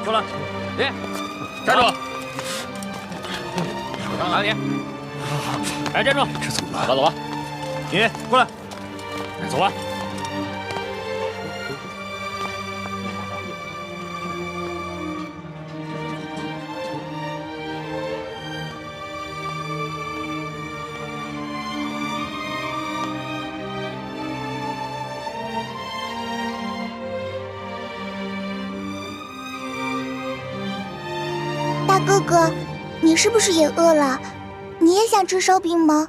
过来，你站住！哪里？哎，站住！这怎么办？走吧，走吧。你过来，走吧。大哥哥，你是不是也饿了？你也想吃烧饼吗？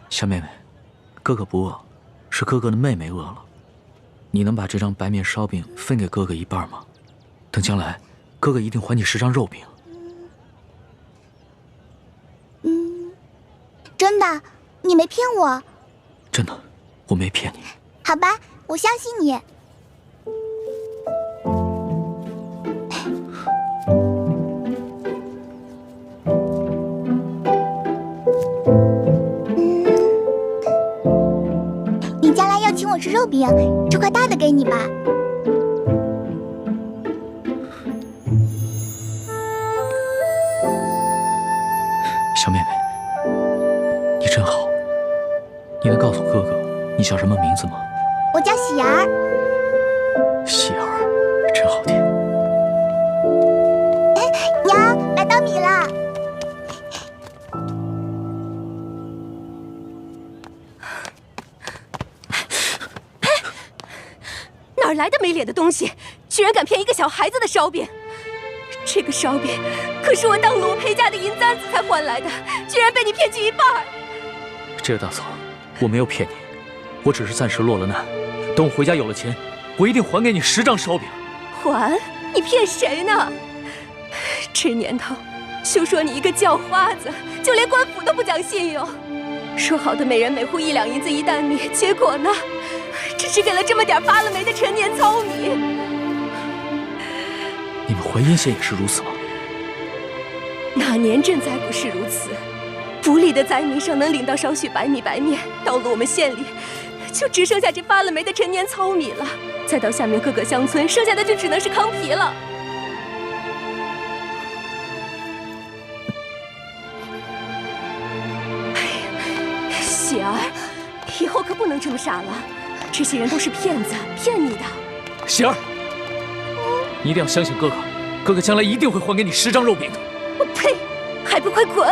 小妹妹，哥哥不饿，是哥哥的妹妹饿了。你能把这张白面烧饼分给哥哥一半吗？等将来，哥哥一定还你10张肉饼。真的，你没骗我。真的，我没骗你。好吧，我相信你。你将来要请我吃肉饼，这块大的给你吧。小妹妹，你真好。你能告诉哥哥你叫什么名字吗？我叫喜儿。喜儿，真好听。娘，来当米了。哪儿来的没脸的东西，居然敢骗一个小孩子的烧饼！这个烧饼可是我当罗培家的银簪子才换来的，居然被你骗去一半。这个大嫂，我没有骗你，我只是暂时落了难。等我回家有了钱，我一定还给你10张烧饼。还？你骗谁呢？这年头，休说你一个叫花子，就连官府都不讲信用。说好的每人每户1两银子1担米，结果呢？只是给了这么点发了霉的陈年糙米。你们淮阴县也是如此吗？哪年赈灾不是如此？府里的灾民上能领到少许白米白面，到了我们县里，就只剩下这发了霉的陈年糙米了。再到下面各个乡村，剩下的就只能是糠皮了。哎呀，喜儿，以后可不能这么傻了。这些人都是骗子，骗你的。喜儿，你一定要相信哥哥，哥哥将来一定会还给你10张肉饼的。我呸！还不快滚！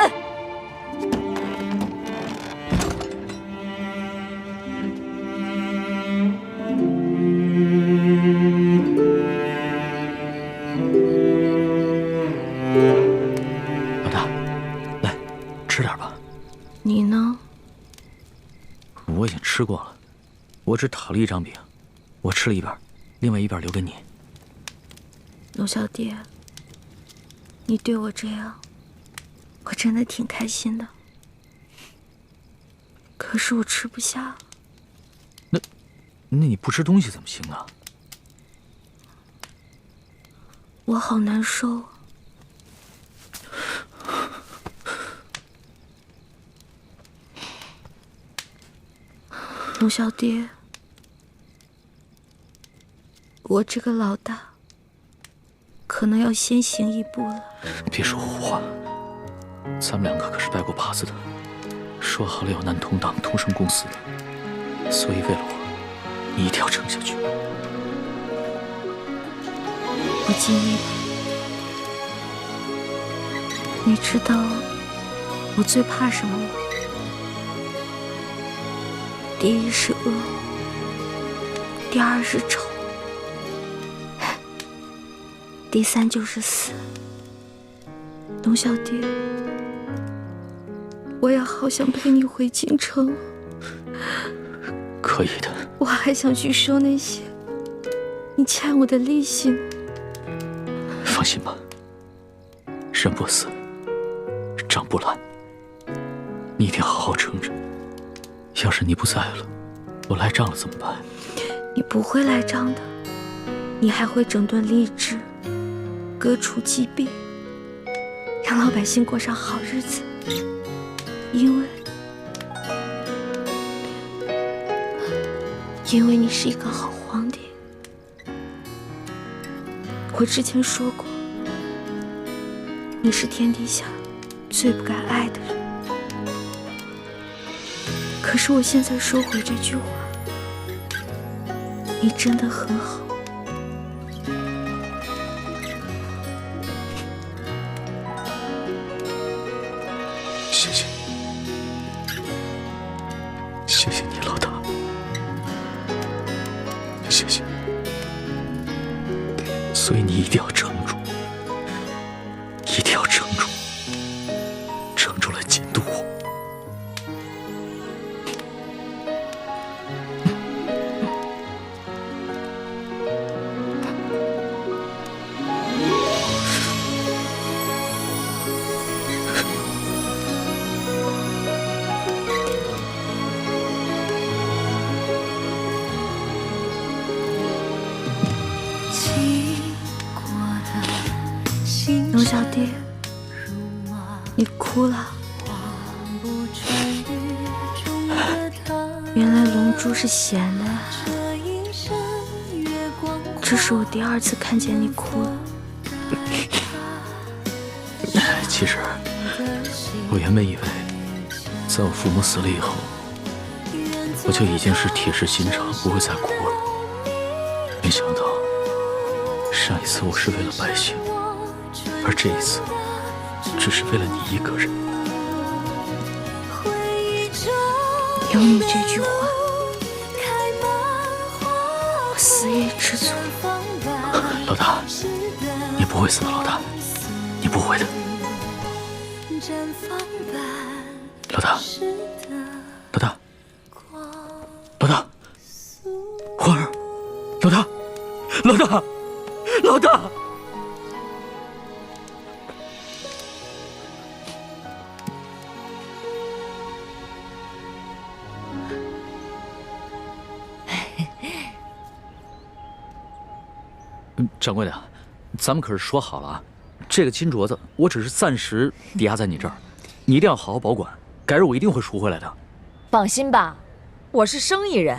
老大，来，吃点吧。你呢？我已经吃过了，我只讨了1张饼，我吃了一半，另外一半留给你。龙小弟，你对我这样，我真的挺开心的。可是我吃不下。那你不吃东西怎么行啊？我好难受。龙小弟，我这个老大可能要先行一步了。别说胡话，咱们2个可是拜过把子的，说好了要难同当，同生共死的。所以为了我，你一定要撑下去。我尽力了。你知道我最怕什么吗？第一是饿，第二是丑，第3就是死。龙小弟，我也好想陪你回京城。可以的。我还想去收那些你欠我的利息呢。放心吧，人不死，账不烂。你一定好好撑着。要是你不在了，我来账了怎么办？你不会来账的，你还会整顿吏治，革除疾病，让老百姓过上好日子。因为因为你是一个好皇帝。我之前说过，你是天底下最不该爱的人。可是我现在收回这句话，你真的很好。谢谢，谢谢你，老大，谢谢。所以你一定要撑住，一定要撑住，撑住了监督我。龙小弟，你哭了。原来龙珠是咸的呀。这是我第2次看见你哭了。其实，我原本以为，在我父母死了以后，我就已经是铁石心肠，不会再哭了。没想到，上一次我是为了百姓。而这一次，只是为了你一个人。有你这句话，我死也知足。老大，你不会死的，老大，你不会的。老大，老大，老大，花儿，老大，老大，老大。掌柜的，咱们可是说好了啊，这个金镯子我只是暂时抵押在你这儿，你一定要好好保管，改日我一定会赎回来的。放心吧，我是生意人，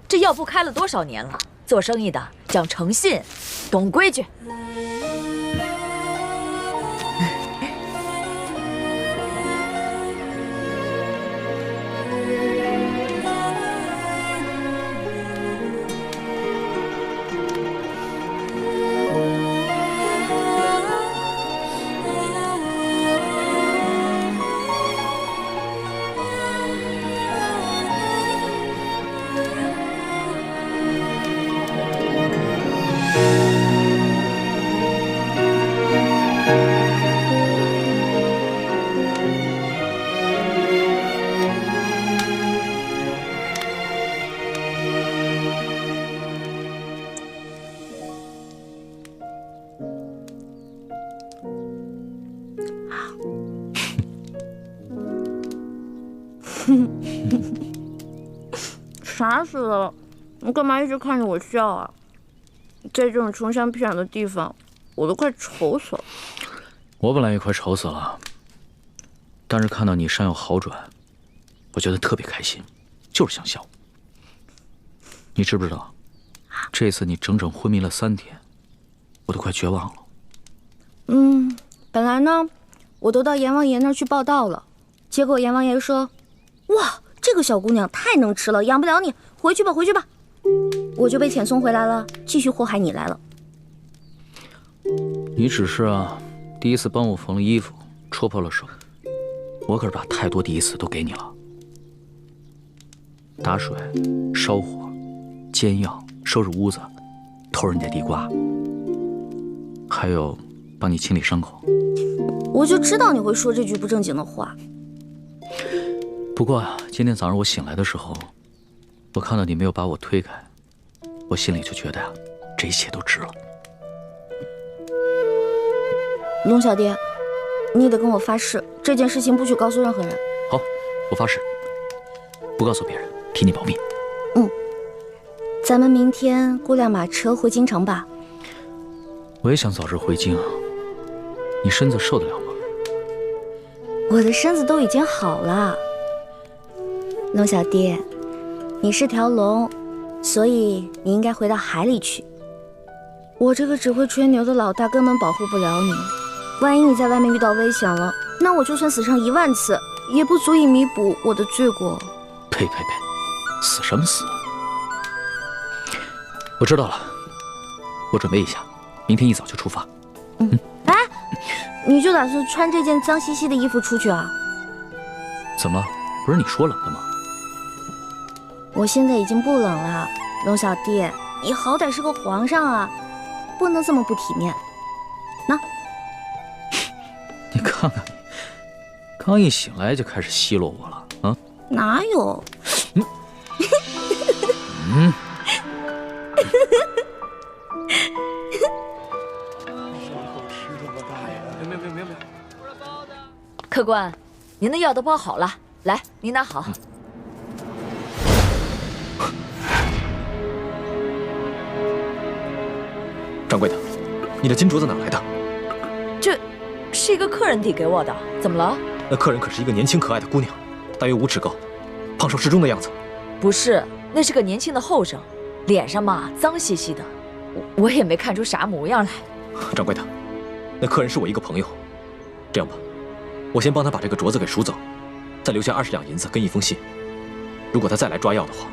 这药铺开了多少年了，做生意的讲诚信，懂规矩。傻死了！你干嘛一直看着我笑啊？在这种穷乡僻壤的地方，我都快愁死了。我本来也快愁死了，但是看到你伤有好转，我觉得特别开心，就是想笑。你知不知道，这次你整整昏迷了3天，我都快绝望了。本来呢，我都到阎王爷那儿去报道了，结果阎王爷说：“哇，这个小姑娘太能吃了，养不了你，回去吧，回去吧。”我就被遣送回来了，继续祸害你来了。你只是第一次帮我缝了衣服，戳破了手，我可是把太多第一次都给你了。打水、烧火、煎药、收拾屋子、偷人家地瓜，还有帮你清理伤口。我就知道你会说这句不正经的话。不过今天早上我醒来的时候，我看到你没有把我推开，我心里就觉得这一切都值了。龙小弟，你得跟我发誓，这件事情不许告诉任何人。好，我发誓，不告诉别人，替你保密。咱们明天雇辆马车回京城吧。我也想早日回京，你身子受得了吗？我的身子都已经好了。龙小弟，你是条龙，所以你应该回到海里去。我这个只会吹牛的老大根本保护不了你，万一你在外面遇到危险了，那我就算死上10000次，也不足以弥补我的罪过。呸！死什么死？我知道了，我准备一下，明天一早就出发。哎，你就打算穿这件脏兮兮的衣服出去啊？怎么了？不是你说冷的吗？我现在已经不冷了，龙小弟，你好歹是个皇上啊，不能这么不体面。那，你看看你，刚一醒来就开始奚落我了啊？哪有？客官，您的药都包好了，来，您拿好。掌柜的，你的金镯子哪来的？这是一个客人递给我的，怎么了？那客人可是一个年轻可爱的姑娘，大约5尺高，胖瘦适中的样子。不是，那是个年轻的后生，脸上嘛脏兮兮的，我也没看出啥模样来。掌柜的，那客人是我一个朋友，这样吧，我先帮他把这个镯子给赎走，再留下20两银子跟一封信。如果他再来抓药的话，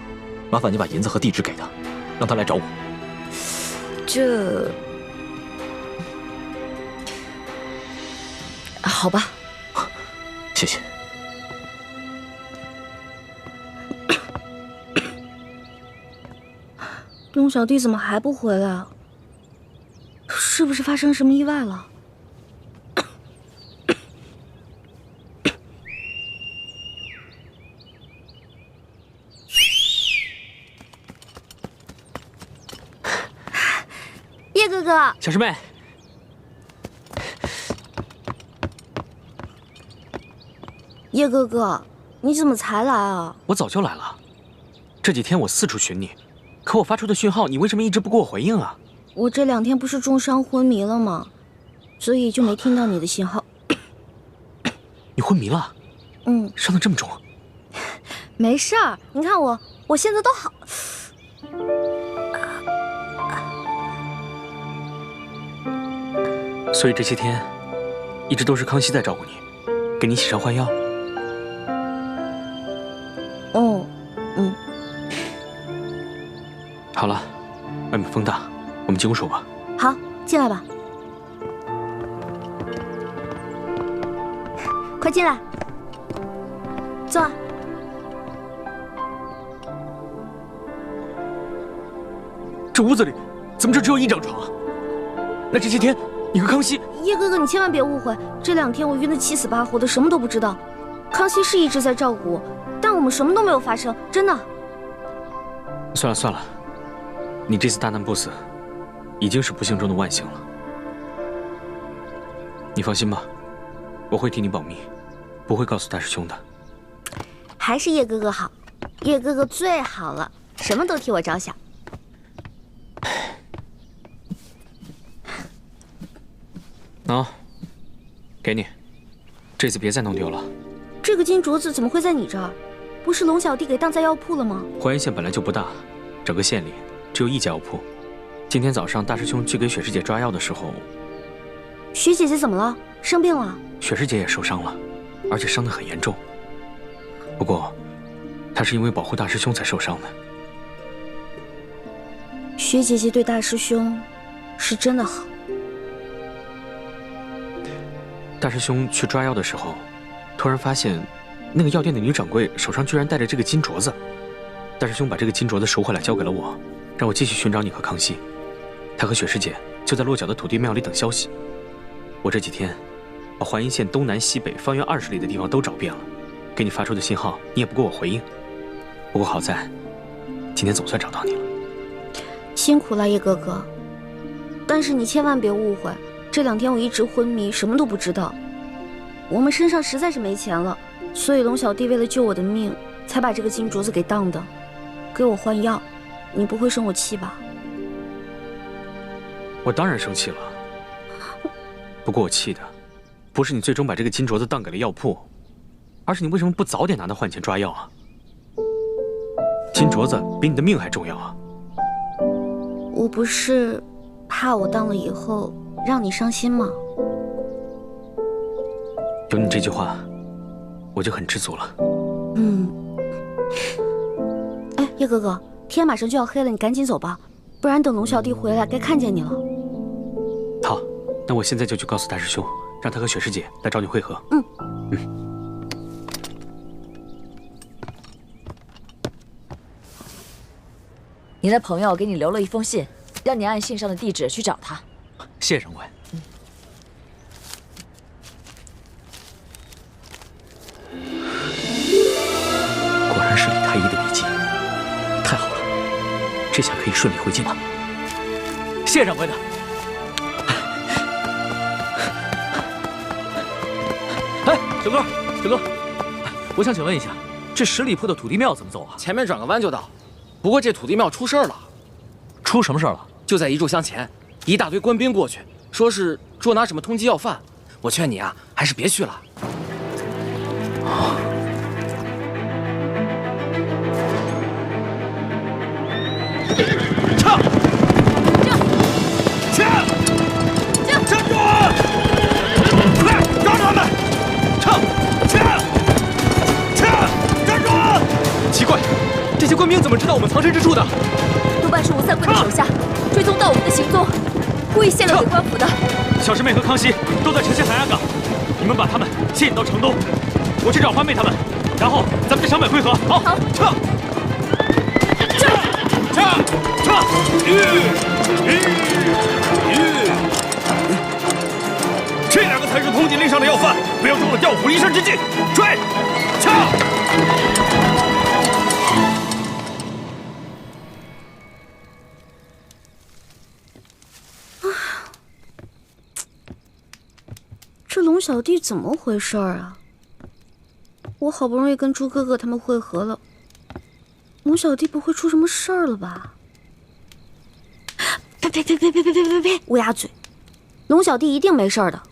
麻烦你把银子和地址给他，让他来找我。这好吧，谢谢。龙小弟怎么还不回来啊？是不是发生什么意外了？叶哥哥，小师妹，叶哥哥，你怎么才来啊？我早就来了。这几天我四处寻你，可我发出的讯号，你为什么一直不给我回应啊？我这2天不是重伤昏迷了吗？所以就没听到你的信号。你昏迷了？伤得这么重？没事儿，你看我现在都好。所以这些天，一直都是康熙在照顾你，给你洗伤换药。好了，外面风大，我们进屋说吧。好，进来吧。快进来，坐。这屋子里怎么就只有1张床啊？那这些天你和康熙……叶哥哥，你千万别误会，这2天我晕得7死8活的，什么都不知道。康熙是一直在照顾我，但我们什么都没有发生，真的。算了，你这次大难不死，已经是不幸中的万幸了。你放心吧，我会替你保密，不会告诉大师兄的。还是叶哥哥好，叶哥哥最好了，什么都替我着想。喏，给你，这次别再弄丢了。这个金镯子怎么会在你这儿？不是龙小弟给当在药铺了吗？淮安县本来就不大，整个县里只有1家药铺。今天早上大师兄去给雪师姐抓药的时候，雪姐姐怎么了？生病了？雪师姐也受伤了，而且伤得很严重。不过，她是因为保护大师兄才受伤的。雪姐姐对大师兄是真的好。大师兄去抓药的时候，突然发现那个药店的女掌柜手上居然戴着这个金镯子。大师兄把这个金镯子赎回来交给了我，让我继续寻找你和康熙。他和雪师姐就在落脚的土地庙里等消息。我这几天把淮阴县东南西北方圆20里的地方都找遍了，给你发出的信号你也不给我回应。不过好在今天总算找到你了。辛苦了叶哥哥，但是你千万别误会，这2天我一直昏迷，什么都不知道。我们身上实在是没钱了，所以龙小弟为了救我的命，才把这个金镯子给当的，给我换药。你不会生我气吧？我当然生气了，不过我气的不是你最终把这个金镯子当给了药铺，而是你为什么不早点拿它换钱抓药啊？金镯子比你的命还重要啊！我不是怕我当了以后让你伤心吗？有你这句话，我就很知足了。哎，叶哥哥，天马上就要黑了，你赶紧走吧，不然等龙小弟回来该看见你了。好，那我现在就去告诉大师兄，让他和雪师姐来找你会合。你的朋友给你留了一封信，让你按信上的地址去找他。谢掌柜。果然是李太医的笔迹，太好了，这下可以顺利回京了。谢掌柜的。哎，小哥，我想请问一下，这10里铺的土地庙怎么走啊？前面转个弯就到。不过这土地庙出事儿了。出什么事儿了？就在1炷香前，一大堆官兵过去，说是捉拿什么通缉要犯。我劝你啊，还是别去了。撤！站住！快抓住他们！站住！奇怪，这些官兵怎么知道我们藏身之处的？多半是吴三桂的手下追踪到我们的行踪，故意泄露给官府的。小师妹和康熙都在城西海岸岗，你们把他们牵引到城东，我去找欢妹他们，然后咱们在城北会合。好，撤！这2个才是通缉令上的要犯，不要中了调虎离山之计。追！这龙小弟怎么回事啊？我好不容易跟猪哥哥他们会合了，龙小弟不会出什么事儿了吧？呸！乌鸦嘴！龙小弟一定没事儿的。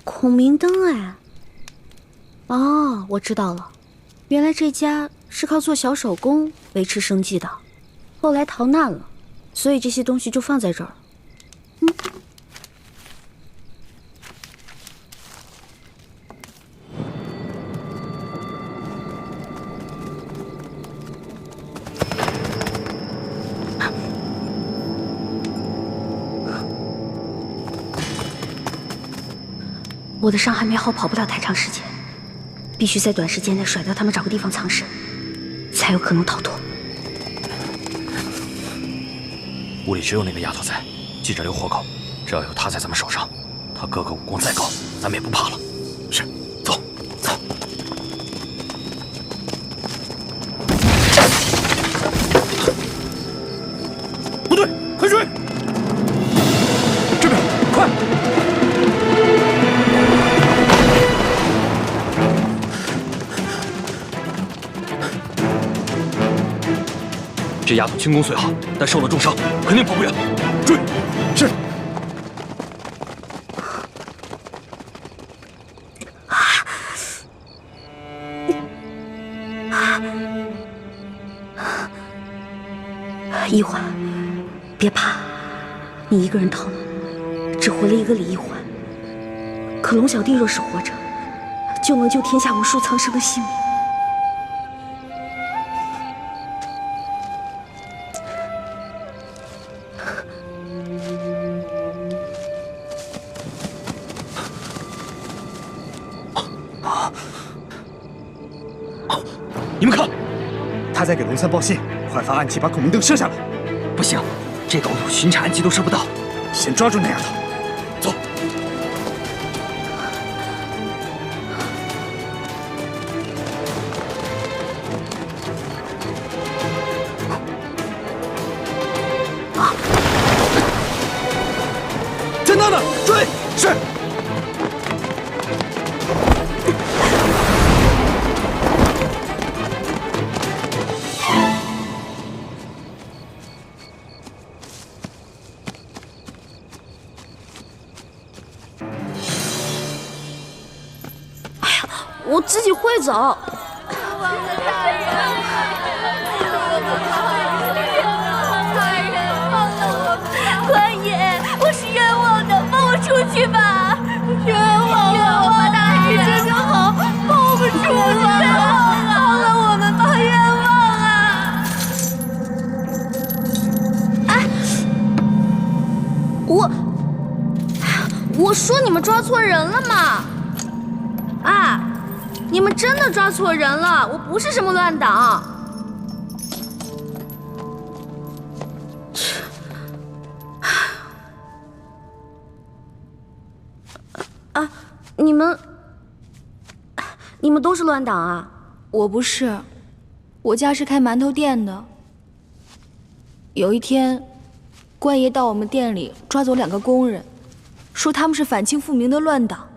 孔明灯哎！哦，我知道了，原来这家是靠做小手工维持生计的，后来逃难了，所以这些东西就放在这儿了。我的伤还没好，跑不了太长时间，必须在短时间内甩掉他们，找个地方藏身，才有可能逃脱。屋里只有那个丫头在，记着留活口，只要有她在咱们手上，她哥哥武功再高，咱们也不怕了。是，走。不对，快追！这边，快！这丫头轻功虽好，但受了重伤，肯定跑不远。追！是。一环，别怕，你一个人逃了，只活了一个李一环。可龙小弟若是活着，就能救天下无数苍生的性命。你们看，他在给龙三报信，快发暗器把孔明灯射下来。不行，这狗土巡查暗器都射不到。先抓住那丫头，走。在那呢，追！是。我自己会走。官爷，我是冤枉的，放我出去吧！冤枉吧，大人，行行好，放我们出去吧！饶了我们吧，冤枉啊！哎，我说你们抓错人了嘛！啊，你们真的抓错人了，我不是什么乱党。啊，你们都是乱党啊？我不是，我家是开馒头店的。有一天，官爷到我们店里抓走2个工人，说他们是反清复明的乱党，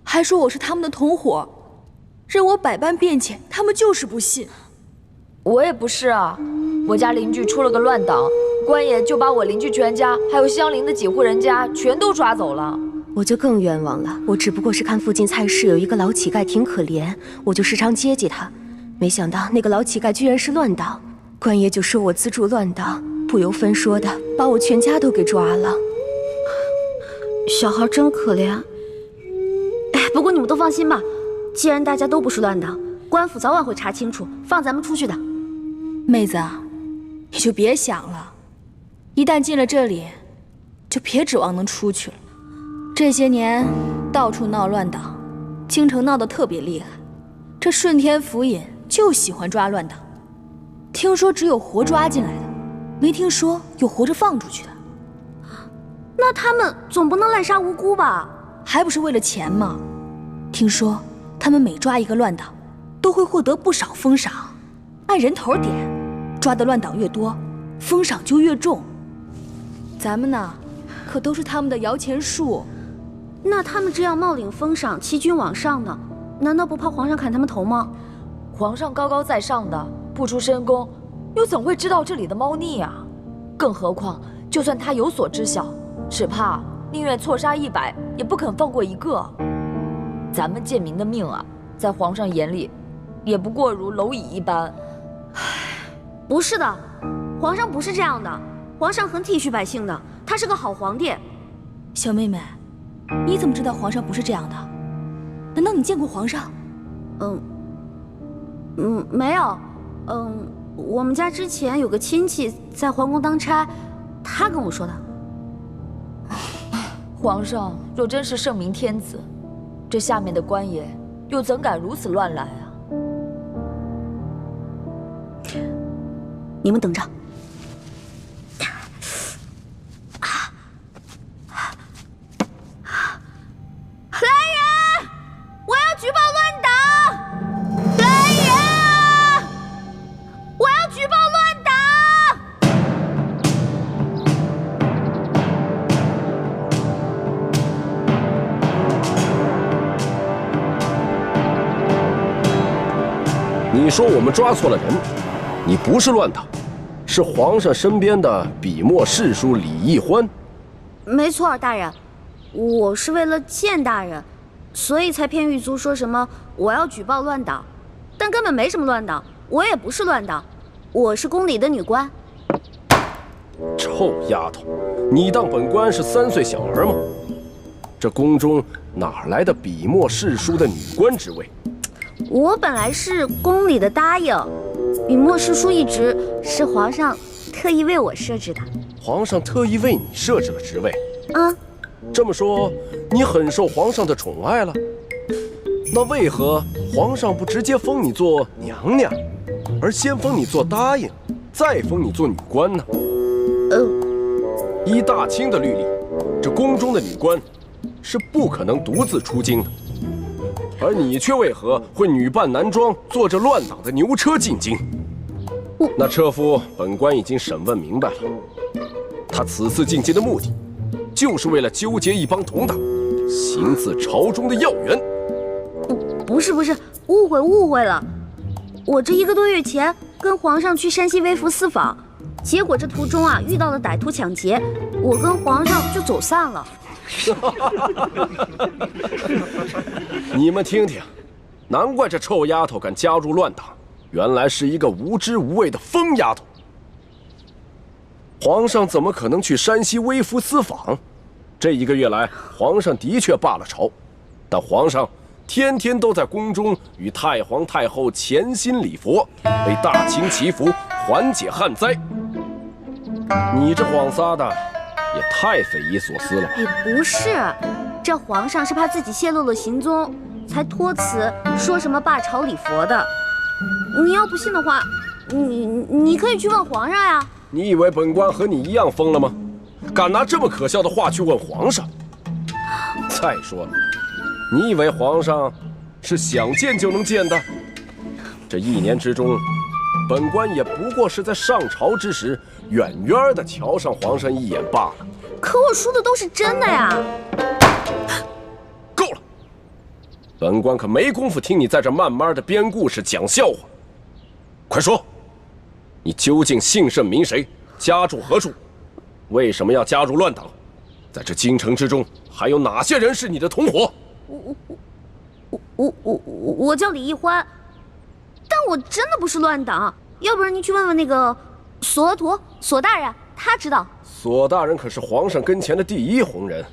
还说我是他们的同伙，任我百般辩解，他们就是不信。我也不是啊，我家邻居出了个乱党，官爷就把我邻居全家还有相邻的几户人家全都抓走了。我就更冤枉了，我只不过是看附近菜市有一个老乞丐挺可怜，我就时常接济他，没想到那个老乞丐居然是乱党，官爷就说我资助乱党，不由分说的把我全家都给抓了。小孩真可怜。哎，不过你们都放心吧，既然大家都不是乱党，官府早晚会查清楚，放咱们出去的。妹子啊，你就别想了，一旦进了这里，就别指望能出去了。这些年到处闹乱党，京城闹得特别厉害，这顺天府尹就喜欢抓乱党。听说只有活抓进来的，没听说有活着放出去的。那他们总不能滥杀无辜吧？还不是为了钱吗？听说他们每抓一个乱党，都会获得不少封赏，按人头点，抓的乱党越多，封赏就越重。咱们呢，可都是他们的摇钱树。那他们这样冒领封赏，欺君罔上的，难道不怕皇上砍他们头吗？皇上高高在上的，不出深宫，又怎会知道这里的猫腻啊？更何况，就算他有所知晓，只怕宁愿错杀100，也不肯放过1个。咱们贱民的命啊，在皇上眼里，也不过如蝼蚁一般。不是的，皇上不是这样的，皇上很体恤百姓的，他是个好皇帝。小妹妹，你怎么知道皇上不是这样的？难道你见过皇上？没有。我们家之前有个亲戚在皇宫当差，他跟我说的。皇上若真是圣明天子，这下面的官爷又怎敢如此乱来啊？你们等着。来人！我要举报乱党！来人！我要举报乱党！你说我们抓错了人，你不是乱党，是皇上身边的笔墨侍书李义欢。没错，大人，我是为了见大人，所以才骗狱卒说什么我要举报乱党，但根本没什么乱党，我也不是乱党，我是宫里的女官。臭丫头，你当本官是3岁小儿吗？这宫中哪来的笔墨侍书的女官职位？我本来是宫里的答应，笔墨侍书一职是皇上特意为我设置的。皇上特意为你设置了职位？这么说，你很受皇上的宠爱了？那为何皇上不直接封你做娘娘，而先封你做答应，再封你做女官呢？依大清的律例，这宫中的女官是不可能独自出京的，而你却为何会女扮男装，坐着乱党的牛车进京？那车夫，本官已经审问明白了，他此次进京的目的，就是为了纠结一帮同党，行刺朝中的要员。不是，误会了。我这1个多月前跟皇上去山西微服私访，结果这途中啊遇到了歹徒抢劫，我跟皇上就走散了。你们听听，难怪这臭丫头敢加入乱党，原来是一个无知无畏的疯丫头。皇上怎么可能去山西微服私访？这1个月来，皇上的确罢了朝，但皇上天天都在宫中与太皇太后潜心礼佛，为大清祈福，缓解旱灾。你这谎撒的也太匪夷所思了吧？也不是，这皇上是怕自己泄露了行踪，才托辞说什么罢朝礼佛的。你要不信的话，你可以去问皇上呀。你以为本官和你一样疯了吗？敢拿这么可笑的话去问皇上？再说了，你以为皇上是想见就能见的？这1年之中，本官也不过是在上朝之时，远远的瞧上皇上一眼罢了。可我说的都是真的呀！够了，本官可没工夫听你在这慢慢的编故事讲笑话。快说，你究竟姓甚名谁，家住何处？为什么要加入乱党？在这京城之中，还有哪些人是你的同伙？我叫李易欢，但我真的不是乱党。要不然你去问问那个索额图索大人，他知道。索大人可是皇上跟前的第1红人，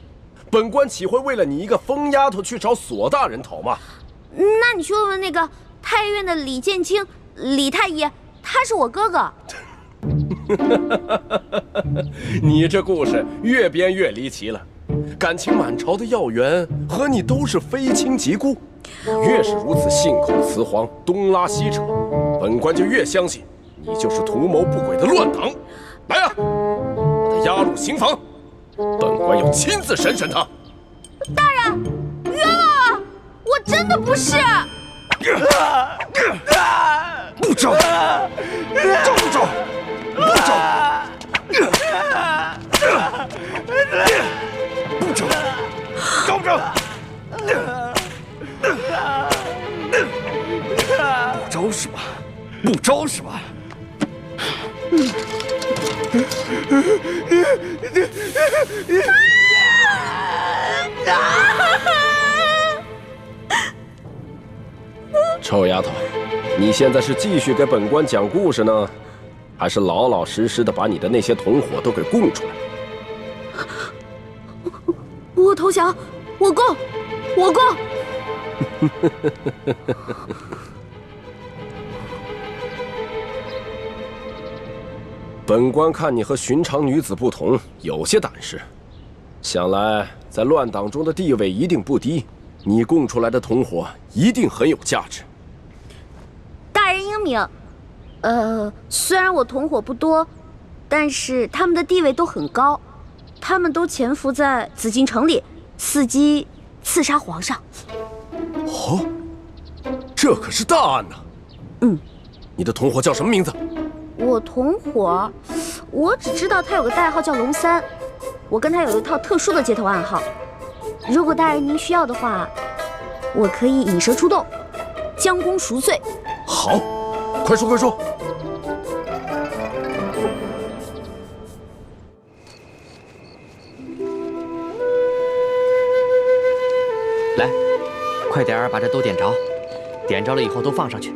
本官岂会为了你一个疯丫头去找索大人讨骂？那你去问问那个太医院的李建清李太医，他是我哥哥。你这故事越编越离奇了，感情满朝的要员和你都是非亲即故，越是如此信口雌黄、东拉西扯，本官就越相信你就是图谋不轨的乱党。来啊，把他押入刑房，本官要亲自审审他。大人，冤枉啊！我真的不是。不招，招不招？不招，不招，招不招？不招是吧？不招是吧？臭丫头，你现在是继续给本官讲故事呢，还是老老实实的把你的那些同伙都给供出来？我投降，我供。本官看你和寻常女子不同，有些胆识，想来在乱党中的地位一定不低，你供出来的同伙一定很有价值。大人英明，虽然我同伙不多，但是他们的地位都很高，他们都潜伏在紫禁城里，伺机刺杀皇上。哦，这可是大案呐！你的同伙叫什么名字？我同伙，我只知道他有个代号叫龙三，我跟他有一套特殊的接头暗号。如果大人您需要的话，我可以引蛇出洞，将功赎罪。好，快说快说。来，快点儿把这都点着，点着了以后都放上去。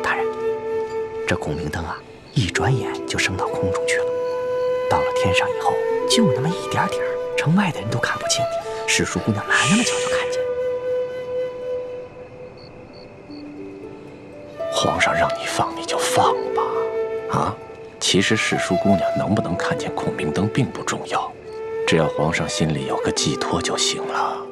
大人，这孔明灯啊，一转眼就升到空中去了。到了天上以后，就那么一点点，城外的人都看不清，史淑姑娘哪那么巧就看见？皇上让你放你就放吧，啊！其实史淑姑娘能不能看见孔明灯并不重要，只要皇上心里有个寄托就行了。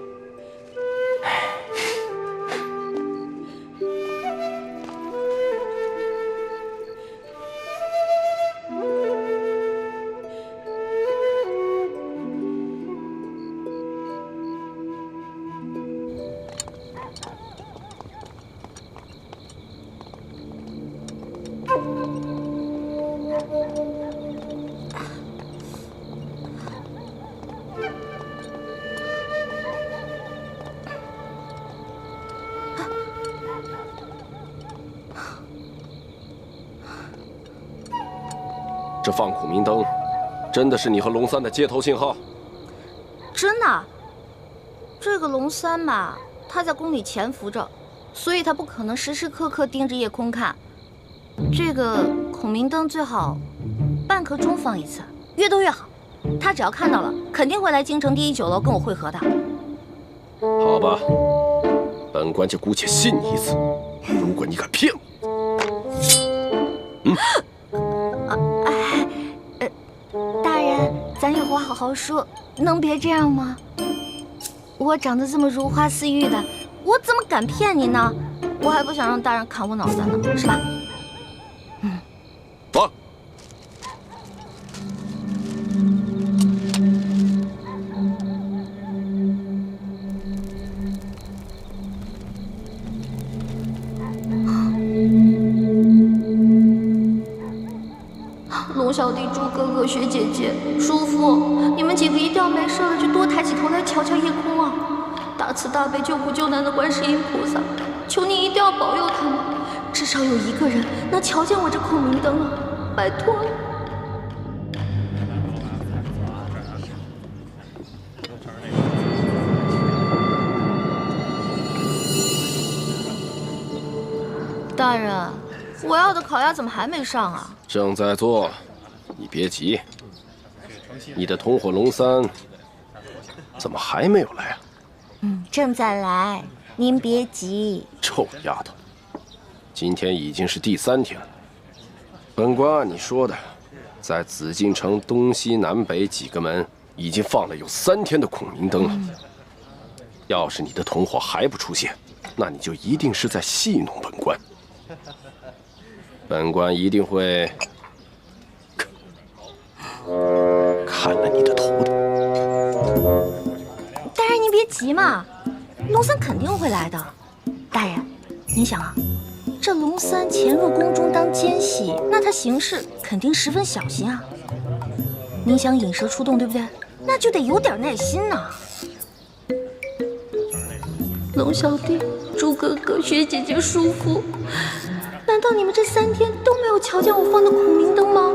这放孔明灯，真的是你和龙三的接头信号？真的，这个龙三吧，他在宫里潜伏着，所以他不可能时时刻刻盯着夜空看。这个孔明灯最好半刻钟放一次，越多越好。他只要看到了，肯定会来京城第1酒楼跟我会合的。好吧，本官就姑且信你一次。如果你敢骗我，大人，咱有话好好说，能别这样吗？我长得这么如花似玉的，我怎么敢骗你呢？我还不想让大人砍我脑袋呢，是吧？走。龙小弟、猪哥哥、雪姐姐、叔父，你们几个一定要没事了就多抬起头来瞧瞧夜空啊！大慈大悲救苦救难的观世音菩萨，求你一定要保佑他们，至少有1个人能瞧见我这孔明灯啊！拜托了。大人，我要的烤鸭怎么还没上啊？正在做，你别急。你的同伙龙三怎么还没有来啊？正在来，您别急。臭丫头，今天已经是第3天了。本官按你说的，在紫禁城东西南北几个门已经放了有3天的孔明灯了。要是你的同伙还不出现，那你就一定是在戏弄本官。本官一定会砍了你的头的。大人，您别急嘛，龙三肯定会来的。大人，您想啊，这龙三潜入宫中当奸细，那他行事肯定十分小心啊。您想引蛇出洞，对不对？那就得有点耐心呐。龙小弟、猪哥哥、雪姐姐、叔父，难道你们这3天都没有瞧见我放的孔明灯吗？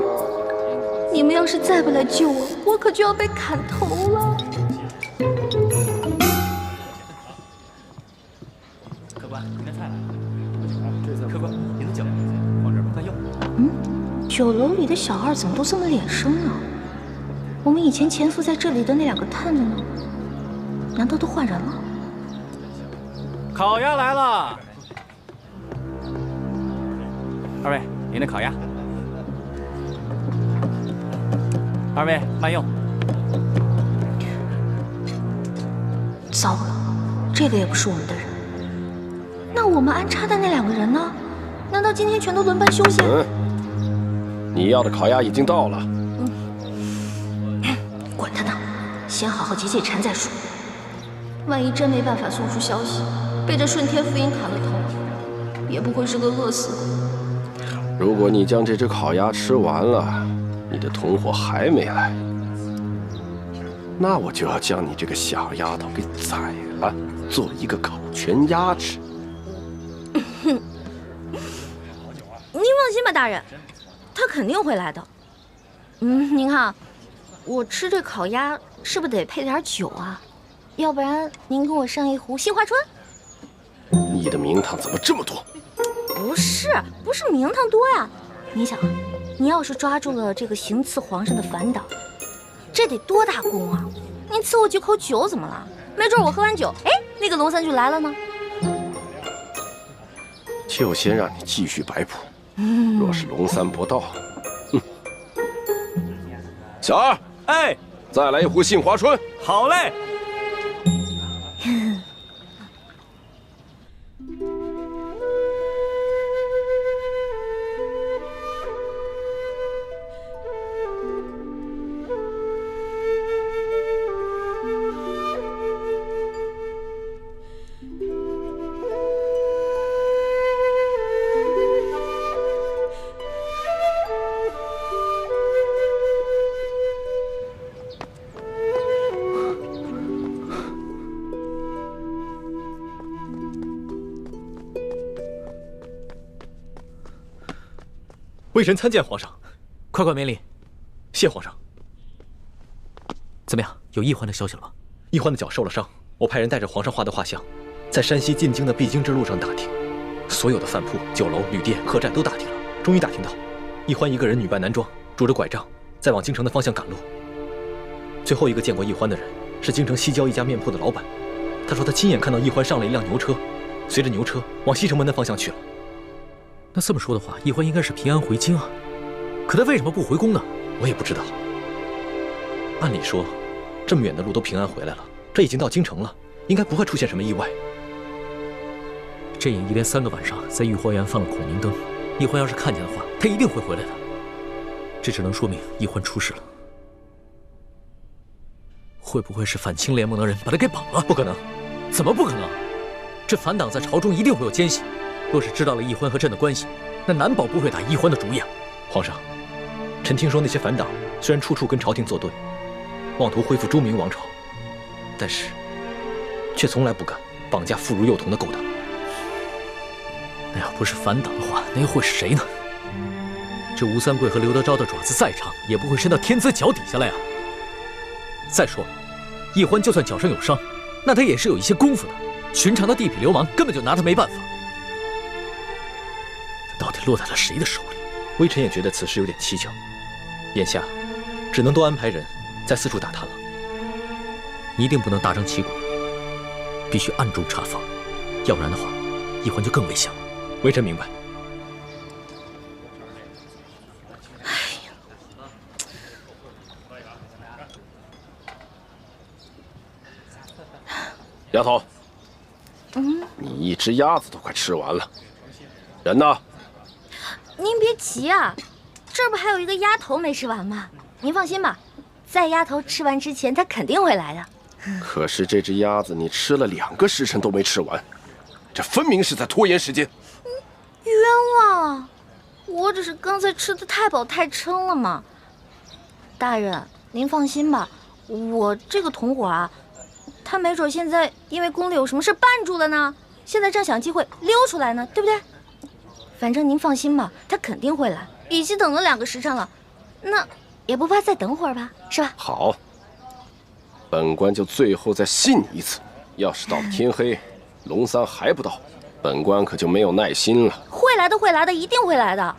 你们要是再不来救我，我可就要被砍头了。客官，您的菜来了。客官，您的酒放这儿慢用。酒楼里的小二怎么都这么脸生呢？我们以前潜伏在这里的那2个探子呢？难道都换人了？烤鸭来了。2位，您的烤鸭。2位慢用。糟了，这个也不是我们的人。那我们安插的那2个人呢？难道今天全都轮班休息？你要的烤鸭已经到了。管他呢，先好好解解馋再说。万一真没办法送出消息，被这顺天福音砍了头，也不会是个饿死鬼。如果你将这只烤鸭吃完了，你的同伙还没来，那我就要将你这个小丫头给宰了，做一个烤全鸭吃。您放心吧，大人，他肯定会来的。您看，我吃这烤鸭是不是得配点酒啊？要不然您给我上一壶杏花春。你的名堂怎么这么多？不是名堂多呀。你想，你要是抓住了这个行刺皇上的反党，这得多大功啊！您赐我几口酒怎么了？没准我喝完酒，哎，那个龙三就来了呢。就先让你继续摆谱。若是龙三不到，小二，哎，再来一壶杏花春。好嘞。微臣参见皇上，快快免礼。谢皇上。怎么样，有奕欢的消息了吗？奕欢的脚受了伤，我派人带着皇上画的画像，在山西进京的必经之路上打听，所有的饭铺、酒楼、旅店、客栈都打听了，终于打听到，易欢一个人女扮男装，拄着拐杖，在往京城的方向赶路。最后一个见过易欢的人是京城西郊一家面铺的老板，他说他亲眼看到易欢上了一辆牛车，随着牛车往西城门的方向去了。那这么说的话，易欢应该是平安回京啊，可他为什么不回宫呢？我也不知道。按理说，这么远的路都平安回来了，这已经到京城了，应该不会出现什么意外。这眼一连3个晚上在御花园放了孔明灯，易欢要是看见的话，他一定会回来的。这只能说明易欢出事了。会不会是反清联盟的人把他给绑了？不可能。怎么不可能？这反党在朝中一定会有奸细，若是知道了易欢和朕的关系，那难保不会打易欢的主意啊。皇上，臣听说那些反党虽然处处跟朝廷作对，妄图恢复朱明王朝，但是却从来不敢绑架妇孺幼童的勾当。那要不是反党的话，那又会是谁呢？这吴三桂和刘德昭的爪子再长，也不会伸到天子脚底下来啊。再说了，易欢就算脚上有伤，那他也是有一些功夫的，寻常的地痞流氓根本就拿他没办法。他到底落在了谁的手里？微臣也觉得此事有点蹊跷，眼下只能多安排人在四处打探了。一定不能大张旗鼓，必须暗中查访，要不然的话，易欢就更危险了。微臣明白。丫头，你一只鸭子都快吃完了，人呢？您别急啊，这不还有一个鸭头没吃完吗？您放心吧，在鸭头吃完之前，它肯定会来的。可是这只鸭子你吃了2个时辰都没吃完，这分明是在拖延时间。冤枉啊！我只是刚才吃的太饱太撑了嘛。大人，您放心吧，我这个同伙啊，他没准现在因为宫里有什么事绊住了呢，现在正想机会溜出来呢，对不对？反正您放心吧，他肯定会来，已经等了2个时辰了，那也不怕再等会儿吧，是吧？好，本官就最后再信你一次，要是到了天黑，龙三还不到，本官可就没有耐心了。会来的，会来的，一定会来的。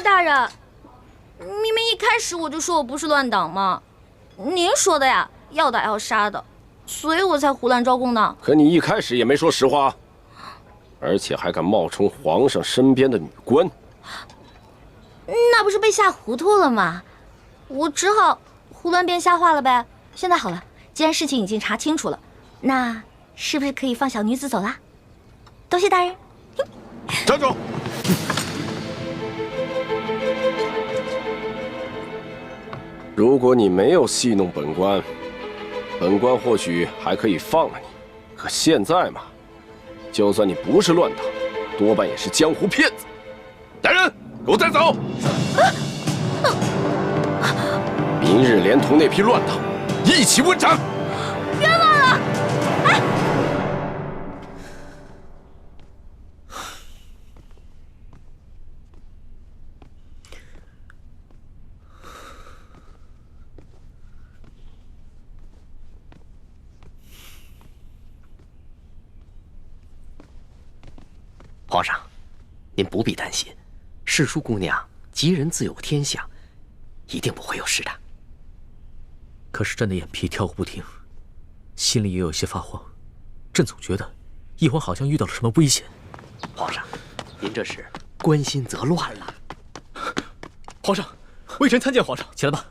大人，明明一开始我就说我不是乱党嘛，您说的呀，要打要杀的，所以我才胡乱招供的。可你一开始也没说实话，而且还敢冒充皇上身边的女官，那不是被吓糊涂了吗？我只好胡乱编瞎话了呗。现在好了，既然事情已经查清楚了，那是不是可以放小女子走啦？多谢大人。站住！如果你没有戏弄本官，本官或许还可以放了你。可现在嘛，就算你不是乱党，多半也是江湖骗子。来人，给我带走！明日连同那批乱党一起问斩！冤枉了！哎，皇上，您不必担心，世淑姑娘吉人自有天相，一定不会有事的。可是朕的眼皮跳个不停，心里也有些发慌。朕总觉得一皇好像遇到了什么危险。皇上，您这是关心则乱了。皇上，微臣参见皇上。起来吧。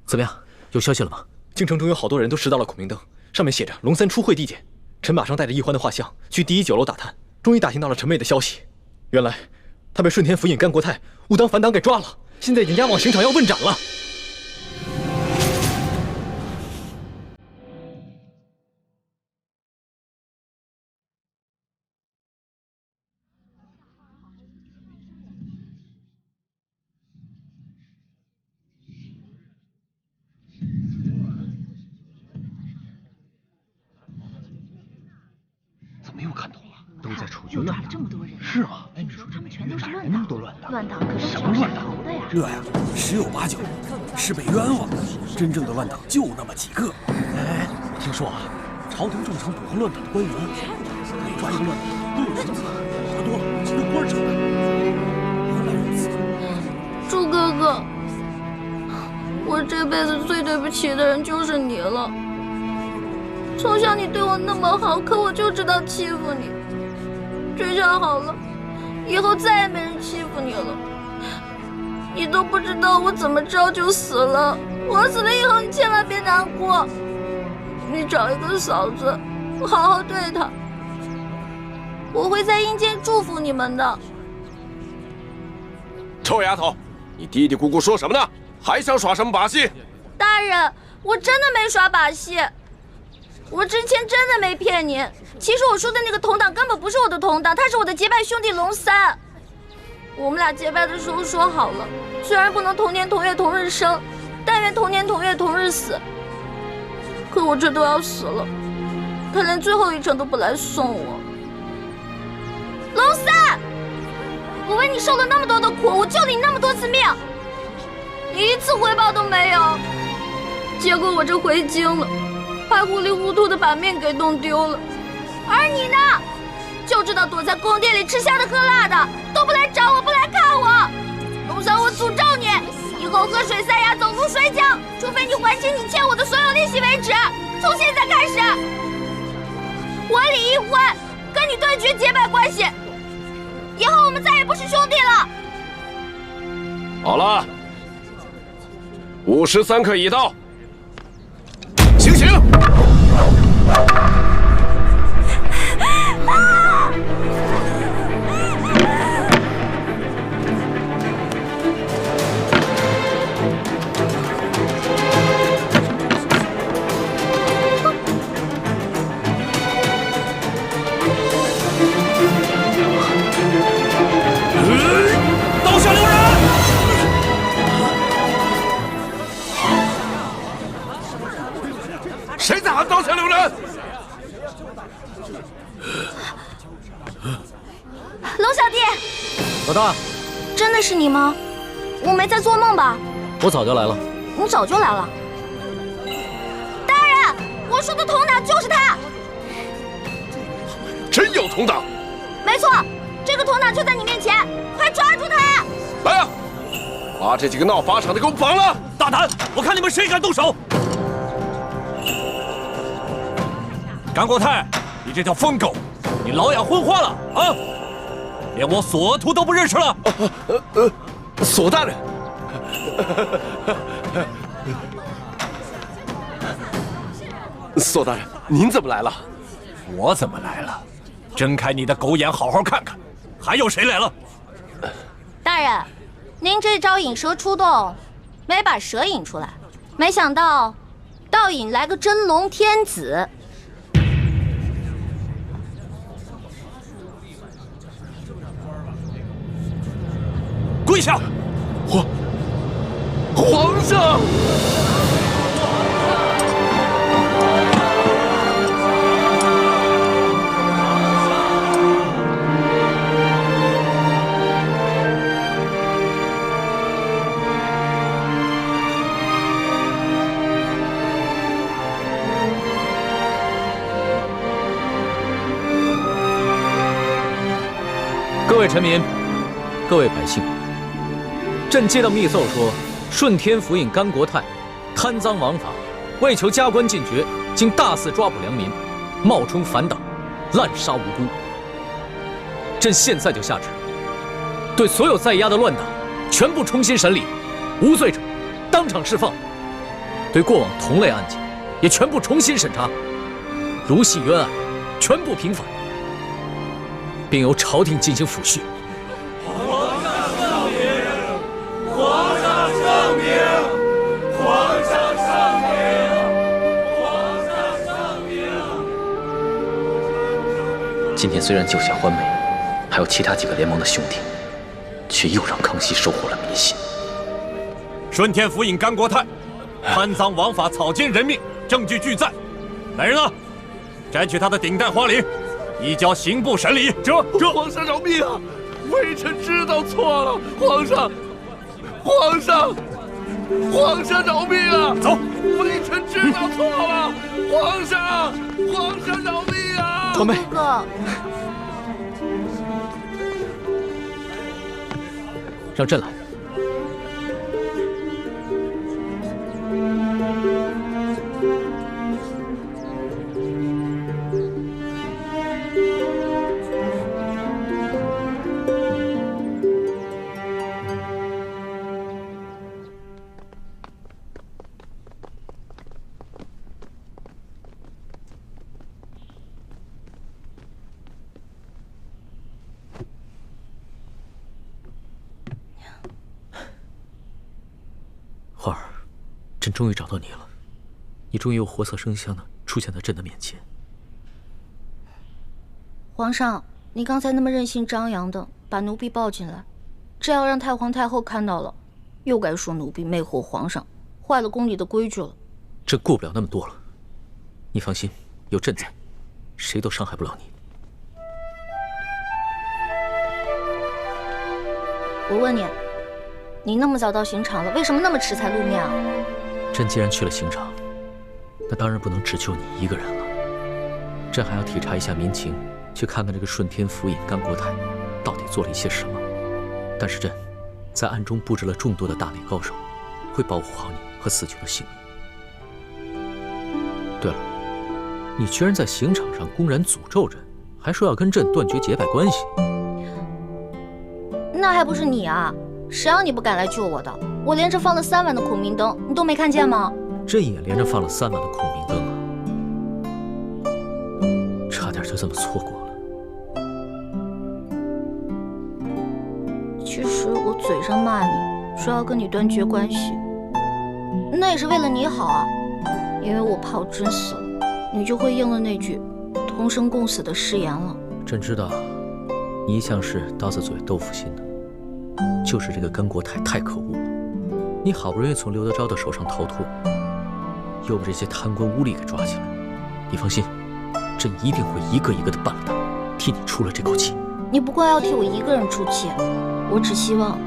怎么样？有消息了吗？京城中有好多人都拾到了孔明灯，上面写着龙三出会地点。臣马上带着奕欢的画像去第一酒楼打探，终于打听到了陈妹的消息。原来他被顺天府尹甘国泰误当反党给抓了，现在已经押往刑场要问斩了。怎么又看懂了？都在处决乱党，这么多人，是吗？哎，你说这全都是乱党，都乱党，乱党可是什么乱党的呀？这呀，十有八九是被冤枉的，真正的乱党就那么几个。哎，听说啊，朝廷重惩捕获乱党的官员，每抓一个乱党都有刑责，罚多了记得官惩的。原来如此。祝哥哥，我这辈子最对不起的人就是你了。从小你对我那么好，可我就知道欺负你。这下好了，以后再也没人欺负你了。你都不知道我怎么着就死了，我死了以后你千万别难过。你找一个嫂子，好好对她，我会在阴间祝福你们的。臭丫头，你嘀嘀咕咕说什么呢？还想耍什么把戏？大人，我真的没耍把戏。我之前真的没骗您，其实我说的那个同党根本不是我的同党，他是我的结拜兄弟龙三。我们俩结拜的时候说好了，虽然不能同年同月同日生，但愿同年同月同日死。可我这都要死了，他连最后一程都不来送我。龙三，我为你受了那么多的苦，我救了你那么多次命，你一次回报都没有。结果我这回京了，还糊里糊涂的把命给弄丢了，而你呢，就知道躲在宫殿里吃香的喝辣的，都不来找我，不来看我。龙三，我诅咒你，以后喝水塞牙，走路摔跤，除非你还清你欠我的所有利息为止。从现在开始，我李一欢跟你断绝结拜关系，以后我们再也不是兄弟了。好了，53刻已到。行刑！刀下留人！谁在喊刀下留人？龙小弟，老大，真的是你吗？我没在做梦吧？我早就来了。你早就来了。大人，我说的同党就是他。真有同党？没错，这个同党就在你面前，快抓住他！来啊，把这几个闹法场的给我绑了！大胆！我看你们谁敢动手！甘国泰，你这条疯狗，你老养昏花了啊！连我索额图都不认识了。索大人，索大人，您怎么来了？我怎么来了？睁开你的狗眼，好好看看，还有谁来了？大人，您这招引蛇出洞，没把蛇引出来，没想到倒引来个真龙天子。跪下！皇上！位臣民，各位百姓，朕接到密奏说，顺天府尹甘国泰贪赃枉法，为求加官进爵，竟大肆抓捕良民，冒充反党，滥杀无辜。朕现在就下旨，对所有在押的乱党全部重新审理，无罪者当场释放。对过往同类案件也全部重新审查，如系冤案，全部平反，并由朝廷进行抚恤。皇上圣明，皇上圣明，皇上圣明，皇上圣明。今天虽然救下欢梅，还有其他几个联盟的兄弟，却又让康熙收获了民心。顺天府尹甘国泰贪赃枉法，草菅人命，证据俱在。来人啊，摘取他的顶戴花翎，移交刑部审理。这皇上饶命啊！微臣知道错了，皇上饶命啊！走，微臣知道错了，皇上饶命啊！团妹，哥，让朕来。花儿，朕终于找到你了，你终于又活色生香的出现在朕的面前。皇上，你刚才那么任性张扬的把奴婢抱进来，这要让太皇太后看到了，又该说奴婢魅惑皇上，坏了宫里的规矩了。朕顾不了那么多了，你放心，有朕在，谁都伤害不了你。我问你，你那么早到刑场了，为什么那么迟才露面啊？朕既然去了刑场，那当然不能只救你一个人了。朕还要体察一下民情，去看看这个顺天府尹甘国泰到底做了一些什么。但是朕在暗中布置了众多的大内高手，会保护好你和死囚的性命。对了，你居然在刑场上公然诅咒朕，还说要跟朕断绝结拜关系。那还不是你啊！谁让你不敢来救我的？我连着放了3晚的孔明灯，你都没看见吗？朕也连着放了3晚的孔明灯啊，差点就这么错过了。其实我嘴上骂你，说要跟你断绝关系，那也是为了你好啊。因为我怕我真死了，你就会应了那句同生共死的誓言了。朕知道，你一向是刀子嘴豆腐心的。就是这个甘国泰太可恶了，你好不容易从刘德昭的手上逃脱，又把这些贪官污吏给抓起来。你放心，朕一定会一个一个的办了他，替你出了这口气。你不光要替我一个人出气，我只希望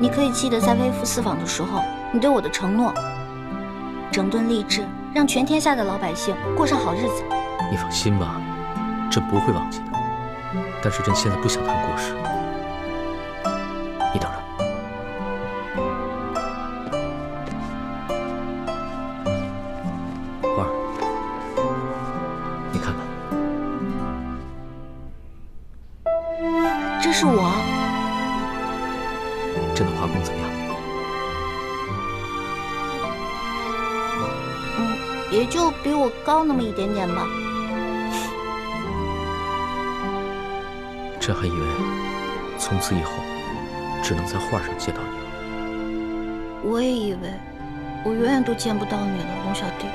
你可以记得在微服私访的时候你对我的承诺，整顿吏治，让全天下的老百姓过上好日子。你放心吧，朕不会忘记的。但是朕现在不想谈国事，你等着。花儿，你看看，这是我。朕的画工怎么样？也就比我高那么一点点吧。朕还以为从此以后只能在画上见到你了。我也以为我永远都见不到你了，龙小弟。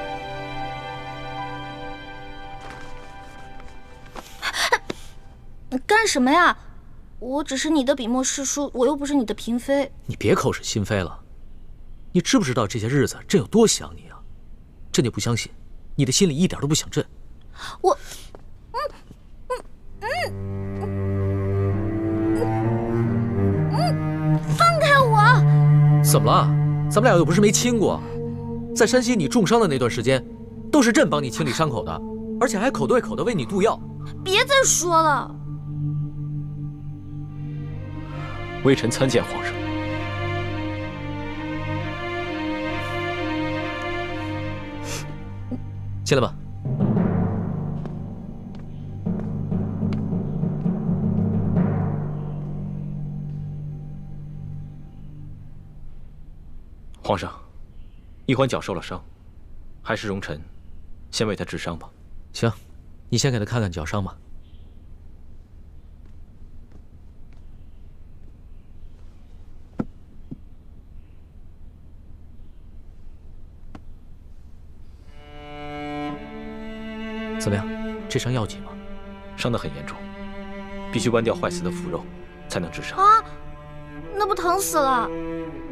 你干什么呀？我只是你的笔墨诗书，我又不是你的嫔妃。你别口是心非了。你知不知道这些日子朕有多想你啊？朕就不相信你的心里一点都不想朕。我，放开我！怎么了？咱们俩又不是没亲过。在山西你重伤的那段时间，都是朕帮你清理伤口的，而且还口对口的为你渡药。别再说了。微臣参见皇上。进来吧。皇上，奕欢脚受了伤，还是容臣先为他治伤吧。行，你先给他看看脚伤吧。怎么样？这伤要紧吗？伤得很严重，必须剜掉坏死的腐肉才能治伤。啊，那不疼死了！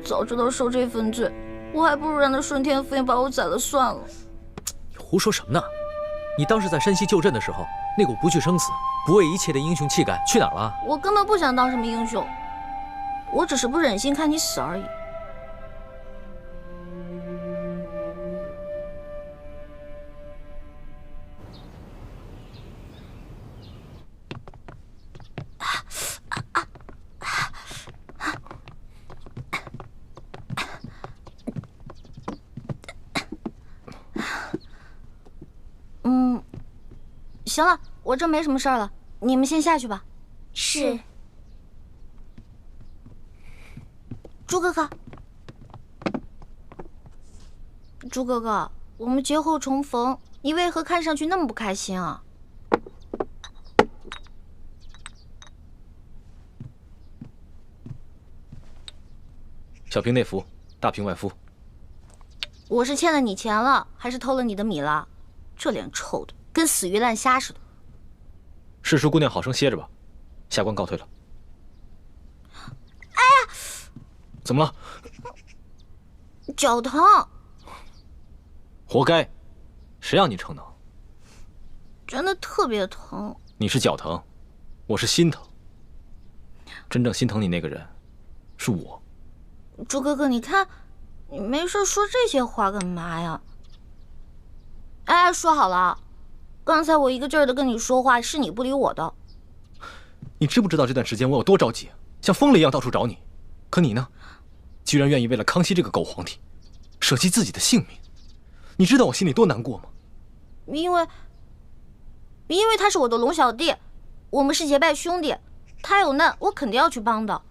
早知道受这份罪，我还不如让那顺天府尹把我宰了算了。你胡说什么呢？你当时在山西救朕的时候，那股不惧生死、不畏一切的英雄气概去哪儿了？我根本不想当什么英雄，我只是不忍心看你死而已。行了，我这没什么事儿了，你们先下去吧。是。朱哥哥，朱哥哥，我们节后重逢，你为何看上去那么不开心啊？小瓶内服，大瓶外敷。我是欠了你钱了，还是偷了你的米了？这脸臭的跟死鱼烂虾似的。世淑姑娘好生歇着吧，下官告退了。哎呀，怎么了？脚疼。活该，谁让你逞能？真的特别疼。你是脚疼，我是心疼。真正心疼你那个人，是我。朱哥哥，你看，你没事说这些话干嘛呀？哎，说好了，刚才我一个劲儿的跟你说话，是你不理我的。你知不知道这段时间我有多着急，像疯了一样到处找你？可你呢，居然愿意为了康熙这个狗皇帝，舍弃自己的性命。你知道我心里多难过吗？因为他是我的龙小弟，我们是结拜兄弟，他有难我肯定要去帮的。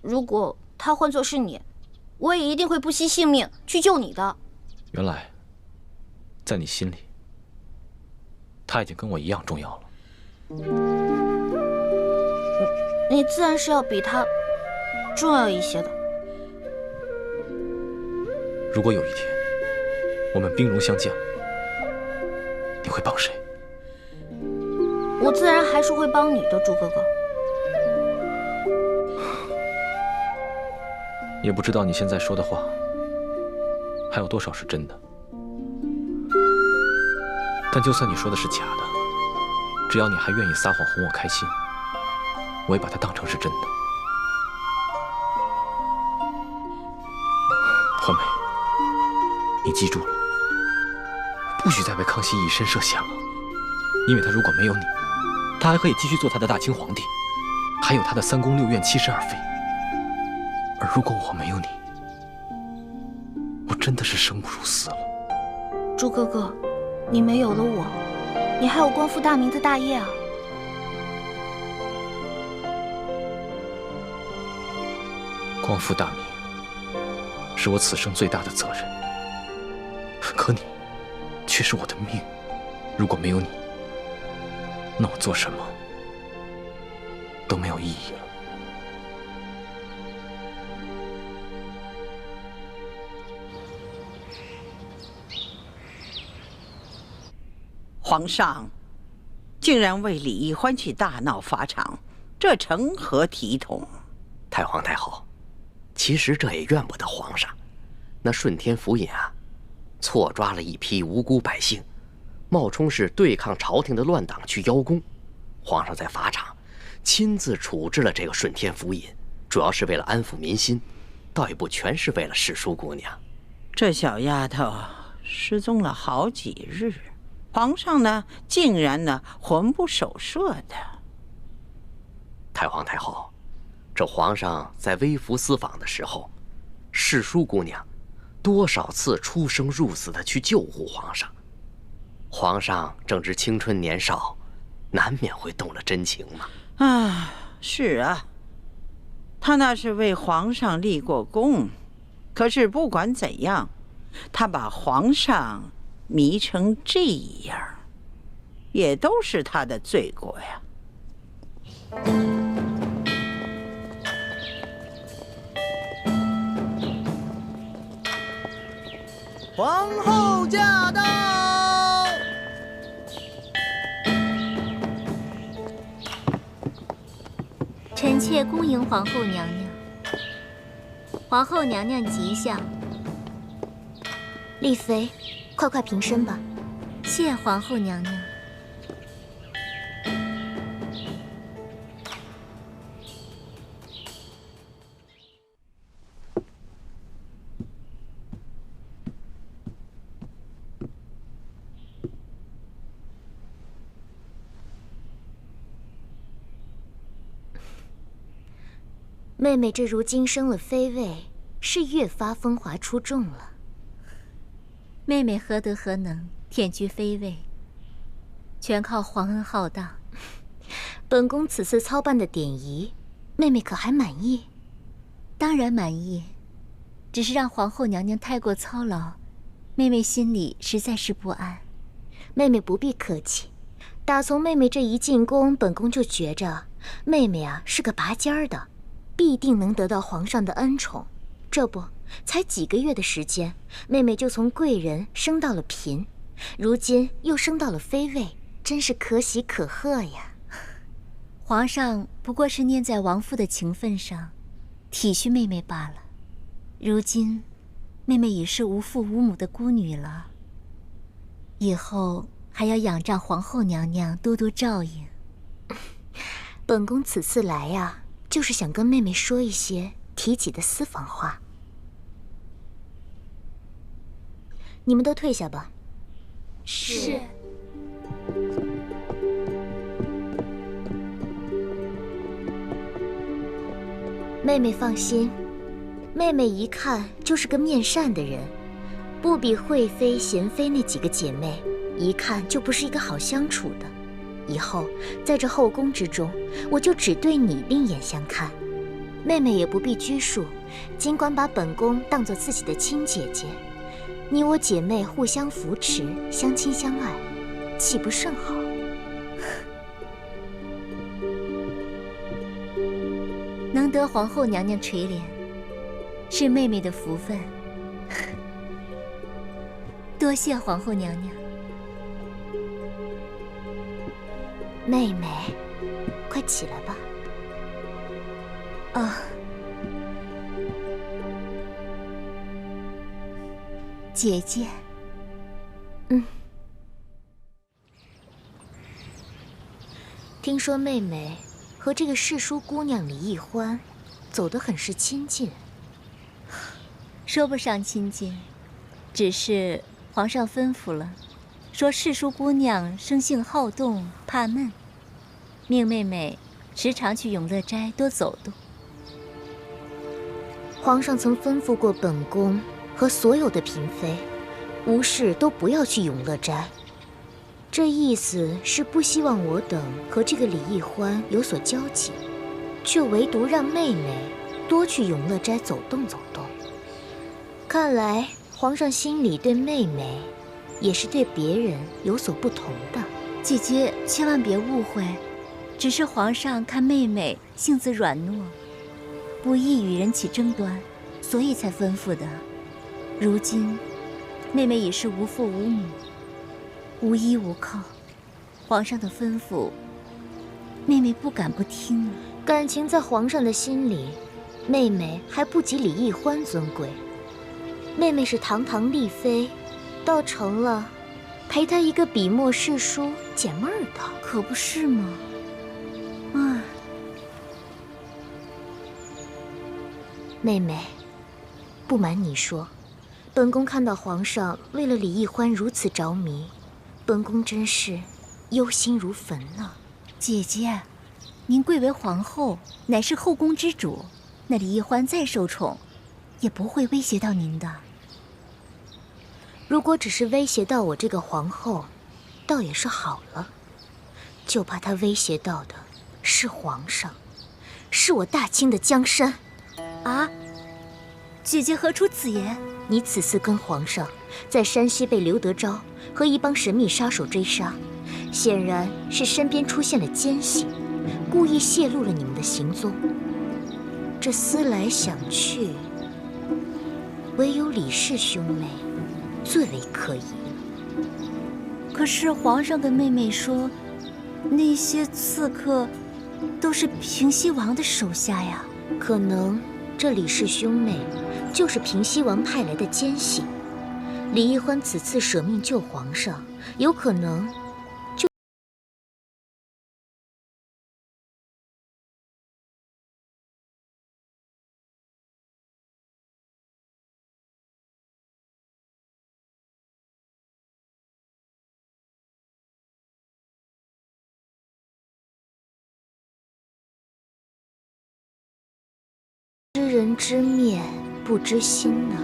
如果他换作是你，我也一定会不惜性命去救你的。原来，在你心里，他已经跟我一样重要了。你自然是要比他重要一些的。如果有一天我们兵戎相见了，你会帮谁？我自然还是会帮你的，朱哥哥。也不知道你现在说的话还有多少是真的。但就算你说的是假的，只要你还愿意撒谎哄我开心，我也把它当成是真的。欢梅，你记住了，不许再为康熙以身涉险了。因为他如果没有你，他还可以继续做他的大清皇帝，还有他的3宫6院72妃。而如果我没有你，我真的是生不如死了。朱哥哥，你没有了我，你还有光复大明的大业啊！光复大明是我此生最大的责任，可你却是我的命。如果没有你，那我做什么都没有意义了。皇上竟然为李奕欢去大闹法场，这成何体统？太皇太后，其实这也怨不得皇上。那顺天府尹啊，错抓了一批无辜百姓，冒充是对抗朝廷的乱党去邀功。皇上在法场亲自处置了这个顺天府尹，主要是为了安抚民心，倒也不全是为了世淑姑娘。这小丫头失踪了好几日，皇上呢竟然呢魂不守舍的。太皇太后，这皇上在微服私访的时候，世淑姑娘多少次出生入死的去救护皇上。皇上正值青春年少，难免会动了真情嘛。啊，是啊，他那是为皇上立过功。可是不管怎样，他把皇上迷成这样，也都是他的罪过呀。皇后驾到！臣妾恭迎皇后娘娘。皇后娘娘吉祥。丽妃，快快平身吧。谢皇后娘娘。妹妹这如今升了妃位，是越发风华出众了。妹妹何德何能，忝居妃位，全靠皇恩浩荡。本宫此次操办的典仪，妹妹可还满意？当然满意，只是让皇后娘娘太过操劳，妹妹心里实在是不安。妹妹不必客气，打从妹妹这一进宫，本宫就觉着妹妹啊是个拔尖儿的。必定能得到皇上的恩宠，这不，才几个月的时间，妹妹就从贵人升到了嫔，如今又升到了妃位，真是可喜可贺呀！皇上不过是念在王父的情分上，体恤妹妹罢了。如今，妹妹已是无父无母的孤女了，以后还要仰仗皇后娘娘多多照应。本宫此次来呀，就是想跟妹妹说一些提己的私房话。你们都退下吧。是。妹妹放心，妹妹一看就是个面善的人，不比惠妃、娴妃那几个姐妹，一看就不是一个好相处的。以后在这后宫之中，我就只对你另眼相看。妹妹也不必拘束，尽管把本宫当作自己的亲姐姐，你我姐妹互相扶持，相亲相爱，岂不甚好？能得皇后娘娘垂怜，是妹妹的福分。多谢皇后娘娘。妹妹，快起来吧。哦，姐姐。听说妹妹和这个世淑姑娘李易欢走得很是亲近。说不上亲近，只是皇上吩咐了，说世淑姑娘生性好动，怕闷，命妹妹时常去永乐斋多走动。皇上曾吩咐过本宫和所有的嫔妃，无事都不要去永乐斋。这意思是不希望我等和这个李易欢有所交集，却唯独让妹妹多去永乐斋走动走动。看来皇上心里对妹妹，也是对别人有所不同的。姐姐千万别误会，只是皇上看妹妹性子软糯，不易与人起争端，所以才吩咐的。如今，妹妹已是无父无母，无依无靠，皇上的吩咐，妹妹不敢不听啊。感情在皇上的心里，妹妹还不及李易欢尊贵。妹妹是堂堂丽妃，倒成了陪她一个笔墨世书解闷儿的，可不是吗？唉，妹妹，不瞒你说，本宫看到皇上为了李易欢如此着迷，本宫真是忧心如焚呢。姐姐，您贵为皇后，乃是后宫之主，那李易欢再受宠，也不会威胁到您的。如果只是威胁到我这个皇后，倒也是好了。就怕他威胁到的是皇上，是我大清的江山。啊！姐姐何出此言？你此次跟皇上在山西被刘德昭和一帮神秘杀手追杀，显然是身边出现了奸细，故意泄露了你们的行踪。这思来想去，唯有李氏兄妹最为可疑了。可是皇上跟妹妹说，那些刺客都是平西王的手下呀。可能这李氏兄妹就是平西王派来的奸细。李易欢此次舍命救皇上，有可能就知人知面不知心呢。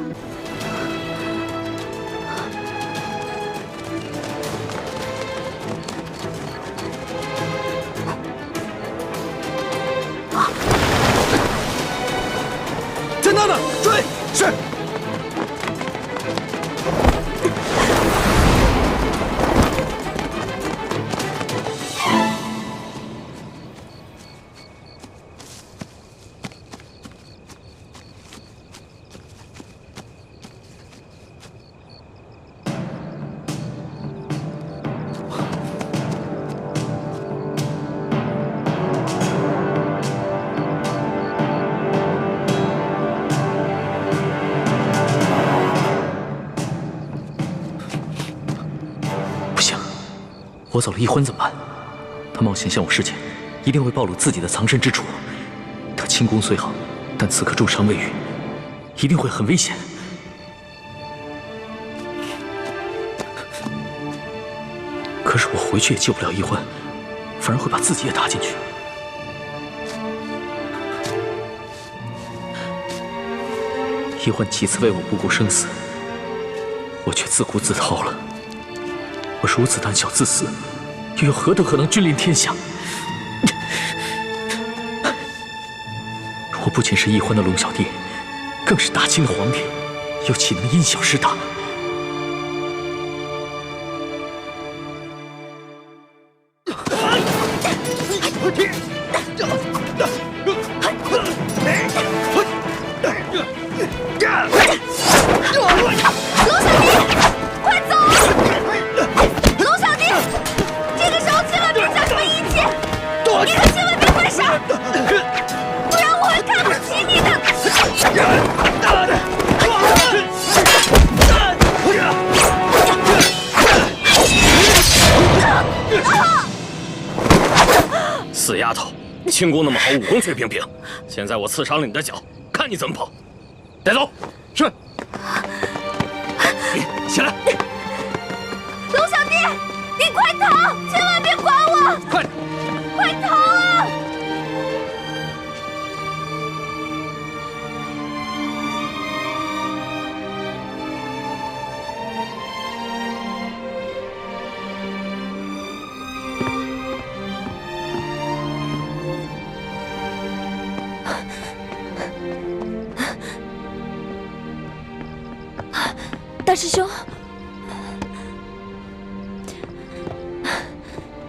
在那呢，追！是。我走了，易欢怎么办？他冒险向我示剑，一定会暴露自己的藏身之处。他轻功虽好，但此刻重伤未愈，一定会很危险。可是我回去也救不了易欢，反而会把自己也搭进去。易欢几次为我不顾生死，我却自顾自逃了。我如此胆小自私，又有何德何能君临天下？我不仅是易欢的龙小弟，更是大清的皇帝，又岂能因小失大？死丫头，轻功那么好，武功却平平。现在我刺伤了你的脚，看你怎么跑！带走。是。起来。龙小弟，你快逃！千万别管我！快点！快逃啊！大师兄，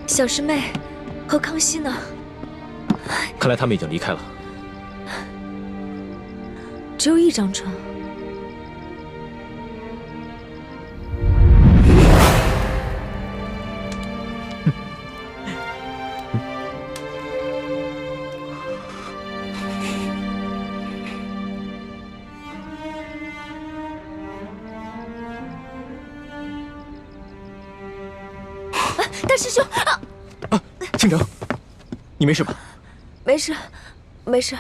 小师妹和康熙呢？看来他们已经离开了。只有一张床。大师兄，倾城，你没事吧？没事，没事。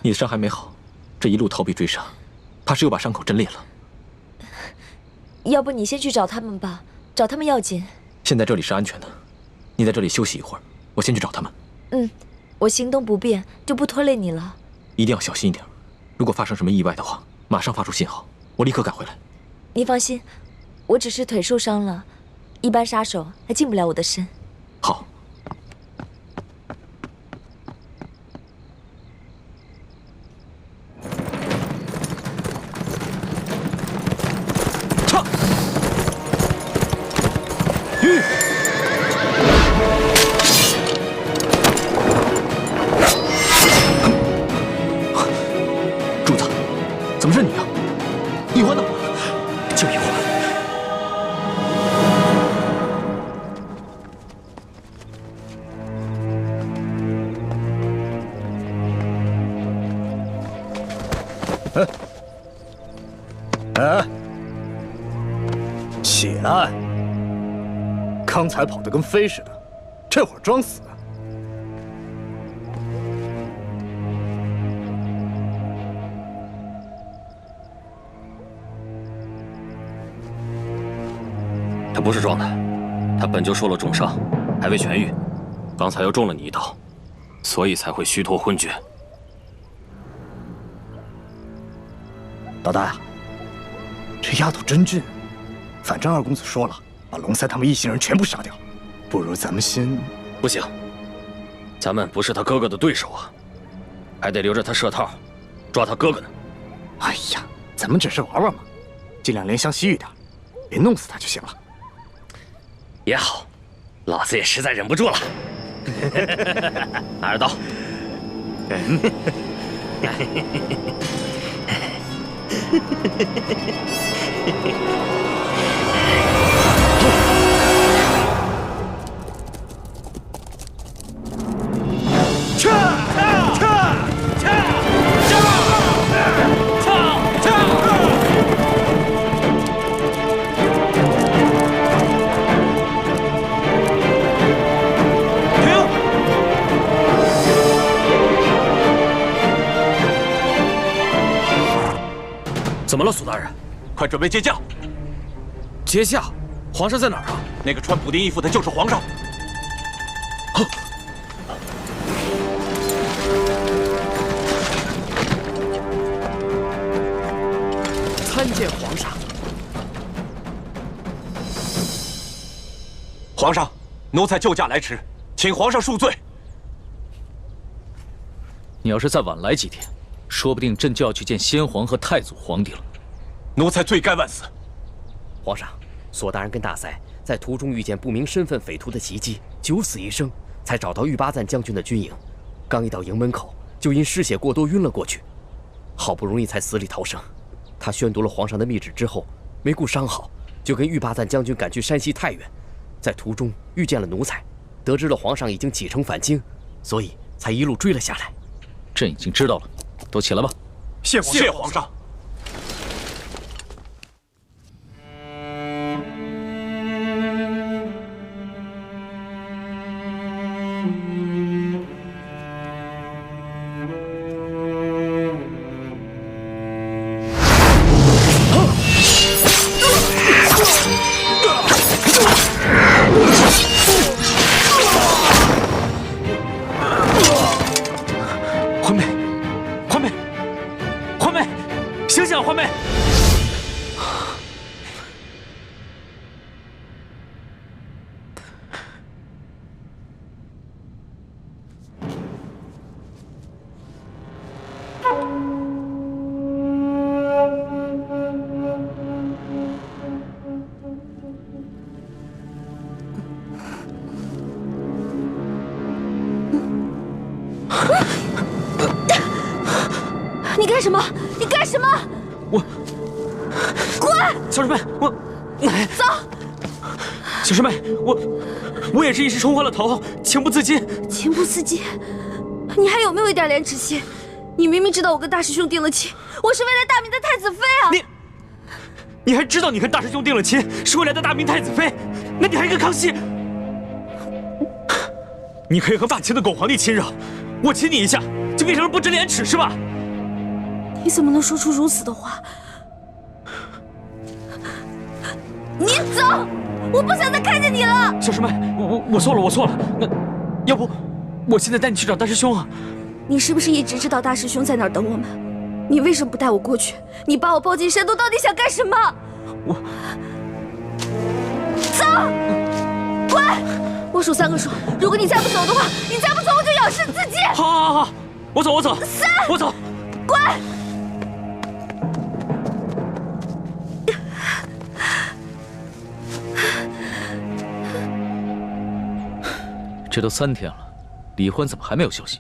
你的伤还没好，这一路逃避追杀，怕是又把伤口震裂了。要不你先去找他们吧，找他们要紧。现在这里是安全的，你在这里休息一会儿，我先去找他们。我行动不便，就不拖累你了。一定要小心一点，如果发生什么意外的话，马上发出信号，我立刻赶回来。您放心，我只是腿受伤了，一般杀手还近不了我的身。好。唱。主子，怎么是你啊？一环呢？就一环。起来！刚才跑得跟飞似的，这会儿装死。他不是装的，他本就受了重伤，还未痊愈，刚才又中了你一刀，所以才会虚脱昏厥。老大，这丫头真俊，反正二公子说了，把龙塞他们一行人全部杀掉，不如咱们先……不行，咱们不是他哥哥的对手啊，还得留着他设套，抓他哥哥呢。哎呀，咱们只是玩玩嘛，尽量怜香惜玉点，别弄死他就行了。也好，老子也实在忍不住了。拿着刀。怎么了，苏大人？快准备接驾！接驾？皇上在哪儿啊？那个穿补丁衣服的就是皇上。参见皇上。皇上，奴才救驾来迟，请皇上恕罪。你要是再晚来几天，说不定朕就要去见先皇和太祖皇帝了。奴才罪该万死。皇上，索大人跟大塞在途中遇见不明身份匪徒的袭击，九死一生，才找到玉巴赞将军的军营。刚一到营门口，就因失血过多晕了过去，好不容易才死里逃生。他宣读了皇上的密旨之后，没顾伤好，就跟玉巴赞将军赶去山西太原，在途中遇见了奴才，得知了皇上已经启程返京，所以才一路追了下来。朕已经知道了，都起来吧。谢皇上。醒醒，欢妹！你干什么？你干什么？我滚！小师妹，我走。小师妹，我也是一时冲昏了头，情不自禁。情不自禁？你还有没有一点廉耻心？你明明知道我跟大师兄定了亲，我是为了大明的太子妃啊！你还知道你跟大师兄定了亲是为了大明太子妃？那你还跟康熙？你可以和霸气的狗皇帝亲热，我亲你一下就变成了不知廉耻是吧？你怎么能说出如此的话？你走！我不想再看见你了。小师妹，我错了，那要不我现在带你去找大师兄啊！你是不是一直知道大师兄在哪儿等我们？你为什么不带我过去？你把我抱进山洞，到底想干什么？走，滚！我数3个数，如果你再不走的话，你再不走我就咬死自己。好，我走。3，我走，滚！这都3天了，李欢怎么还没有消息？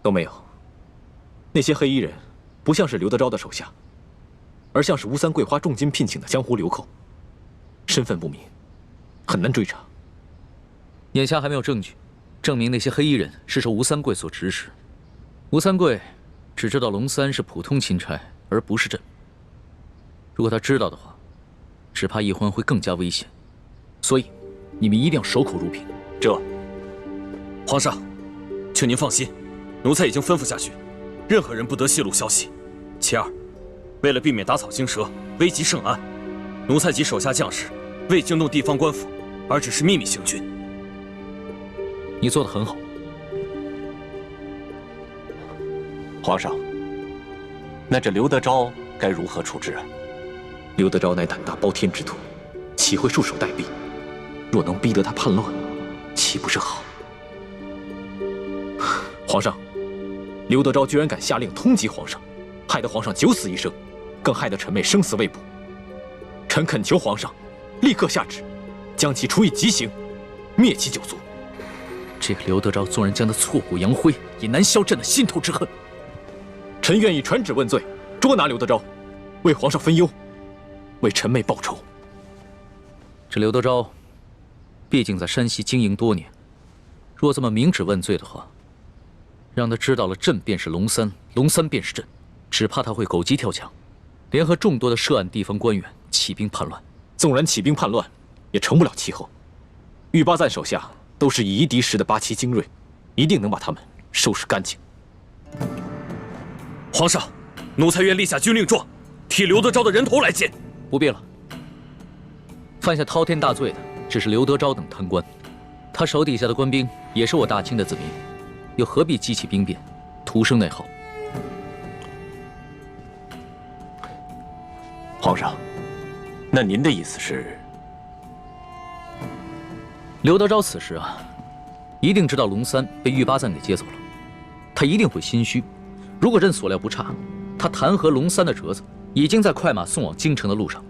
都没有。那些黑衣人不像是刘德昭的手下，而像是吴三桂花重金聘请的江湖流寇，身份不明，很难追查。眼下还没有证据证明那些黑衣人是受吴三桂所指使。吴三桂只知道龙三是普通钦差，而不是朕。如果他知道的话，只怕易欢会更加危险。所以，你们一定要守口如瓶。皇上，求您放心，奴才已经吩咐下去，任何人不得泄露消息。其二，为了避免打草惊蛇、危及圣安，奴才及手下将士未惊动地方官府，而只是秘密行军。你做得很好。皇上，那这刘德昭该如何处置啊？刘德昭乃胆大包天之徒，岂会束手待毙？若能逼得他叛乱，岂不是好？皇上，刘德昭居然敢下令通缉皇上，害得皇上九死一生，更害得臣妹生死未卜。臣恳求皇上立刻下旨，将其处以极刑，灭其九族。这个刘德昭纵然将他挫骨扬灰，也难消朕的心头之恨。臣愿意传旨问罪，捉拿刘德昭，为皇上分忧，为臣妹报仇。这刘德昭，毕竟在山西经营多年，若这么明旨问罪的话，让他知道了朕便是龙三，龙三便是朕，只怕他会狗急跳墙，联合众多的涉案地方官员起兵叛乱。纵然起兵叛乱，也成不了气候。玉巴赞手下都是以夷敌十的八旗精锐，一定能把他们收拾干净。皇上，奴才愿立下军令状，替刘德昭的人头来见。不必了。犯下滔天大罪的只是刘德昭等贪官，他手底下的官兵也是我大清的子民，又何必激起兵变，徒生内耗？皇上，那您的意思是？刘德昭此时啊，一定知道龙三被玉巴赞给接走了，他一定会心虚。如果朕所料不差，他弹劾龙三的折子已经在快马送往京城的路上。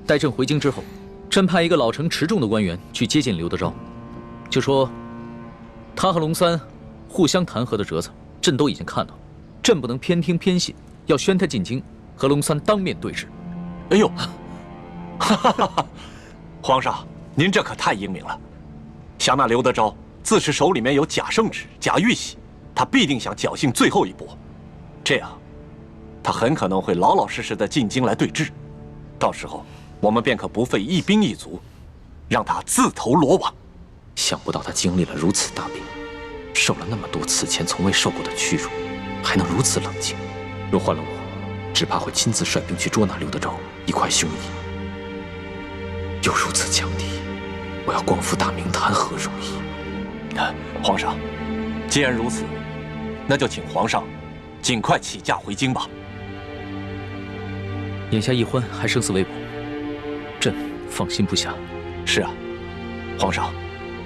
待朕回京之后，朕派一个老成持重的官员去接见刘德昭，就说他和龙三互相弹劾的折子，朕都已经看到，朕不能偏听偏信，要宣他进京，和龙三当面对质。哎呦，皇上，您这可太英明了。想那刘德昭自是手里面有假圣旨、假玉玺，他必定想侥幸最后一搏，这样，他很可能会老老实实的进京来对质，到时候我们便可不费一兵一卒，让他自投罗网。想不到他经历了如此大病，受了那么多此前从未受过的屈辱，还能如此冷静。若换了我，只怕会亲自率兵去捉拿刘德昭，一块胸臆。又如此强敌，我要光复大明谈何容易？皇上，既然如此，那就请皇上尽快起驾回京吧。眼下易欢还生死未卜，朕放心不下。是啊，皇上，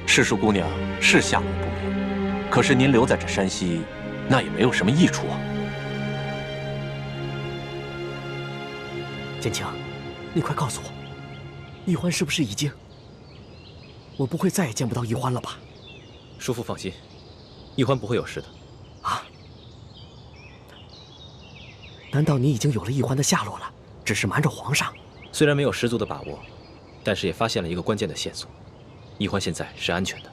世淑姑娘是下落不明，可是您留在这山西，那也没有什么益处啊。建清，你快告诉我，易欢是不是已经……我不会再也见不到易欢了吧？叔父放心，易欢不会有事的。啊？难道你已经有了易欢的下落了，只是瞒着皇上？虽然没有十足的把握，但是也发现了一个关键的线索，易欢现在是安全的。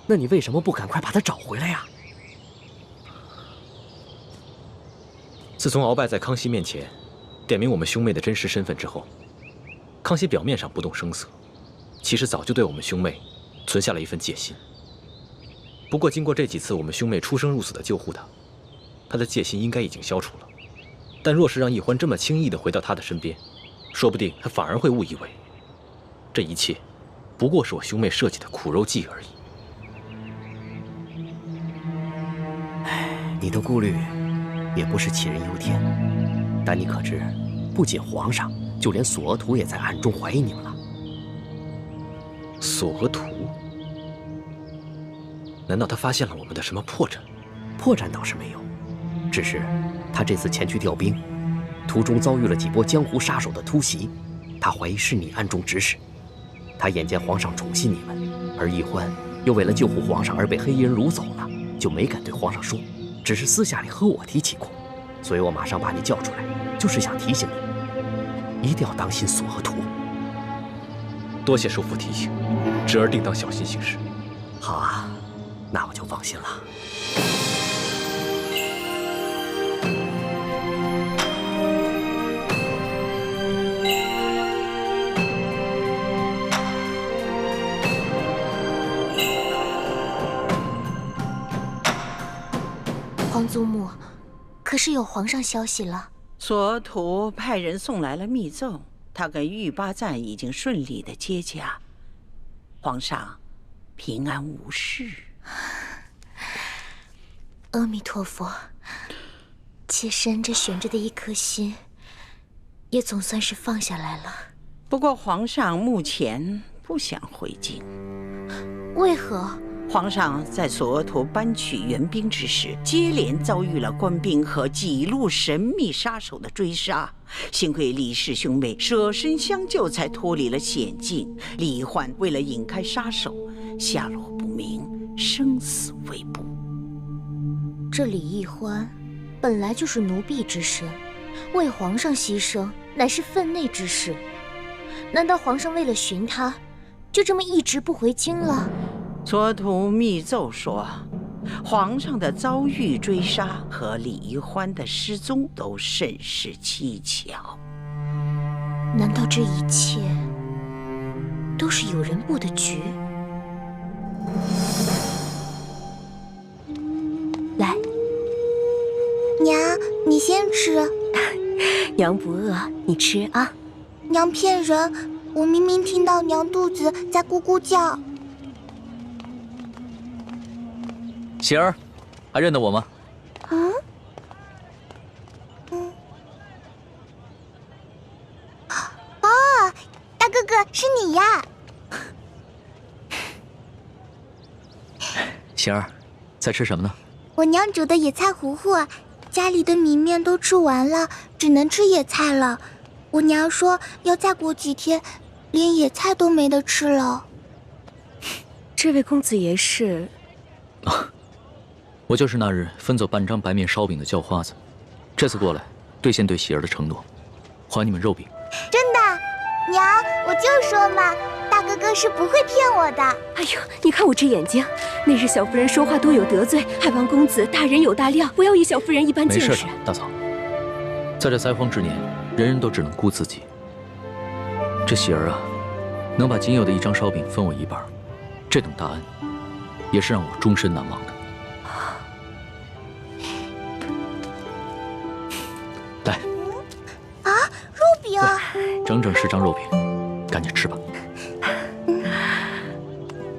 那你为什么不赶快把他找回来呀？自从鳌拜在康熙面前点明我们兄妹的真实身份之后，康熙表面上不动声色，其实早就对我们兄妹存下了一份戒心。不过经过这几次我们兄妹出生入死的救护他的戒心应该已经消除了。但若是让易欢这么轻易地回到他的身边，说不定他反而会误以为这一切不过是我兄妹设计的苦肉计而已。你的顾虑也不是杞人忧天，但你可知，不仅皇上，就连索额图也在暗中怀疑你们了。索额图？难道他发现了我们的什么破绽？破绽倒是没有，只是他这次前去调兵，途中遭遇了几波江湖杀手的突袭，他怀疑是你暗中指使。他眼见皇上宠信你们，而奕欢又为了救护皇上而被黑衣人掳走了，就没敢对皇上说，只是私下里和我提起过。所以我马上把你叫出来，就是想提醒你，一定要当心索额图。多谢叔父提醒，侄儿定当小心行事。好啊，那我就放心了。皇祖母，可是有皇上消息了。索额图派人送来了密奏，他跟玉巴赞已经顺利的接驾，皇上平安无事。阿弥陀佛，妾身这悬着的一颗心，也总算是放下来了。不过皇上目前不想回京，为何？皇上在索额图搬取援兵之时，接连遭遇了官兵和几路神秘杀手的追杀，幸亏李氏兄妹舍身相救，才脱离了险境。李焕为了引开杀手，下落不明，生死未卜。这李奕欢本来就是奴婢之身，为皇上牺牲乃是分内之事。难道皇上为了寻他，就这么一直不回京了？索额图密奏说，皇上的遭遇追杀和李奕欢的失踪都甚是蹊跷。难道这一切都是有人布的局？来，娘，你先吃。娘不饿，你吃啊。娘骗人，我明明听到娘肚子在咕咕叫。喜儿，还认得我吗？嗯。哦，大哥哥是你呀！喜儿，在吃什么呢？我娘煮的野菜糊糊，家里的米面都吃完了，只能吃野菜了。我娘说要再过几天，连野菜都没得吃了。这位公子爷是？我就是那日分走半张白面烧饼的叫花子，这次过来兑现对喜儿的承诺，还你们肉饼。真的，娘，我就说嘛，大哥哥是不会骗我的。哎呦，你看我这眼睛，那日小夫人说话多有得罪，还望公子大人有大量，不要以小夫人一般见识。没事的，大嫂，在这灾荒之年，人人都只能顾自己。这喜儿啊，能把仅有的一张烧饼分我一半，这等大恩，也是让我终身难忘的。来，啊，肉饼，整整10张肉饼，赶紧吃吧。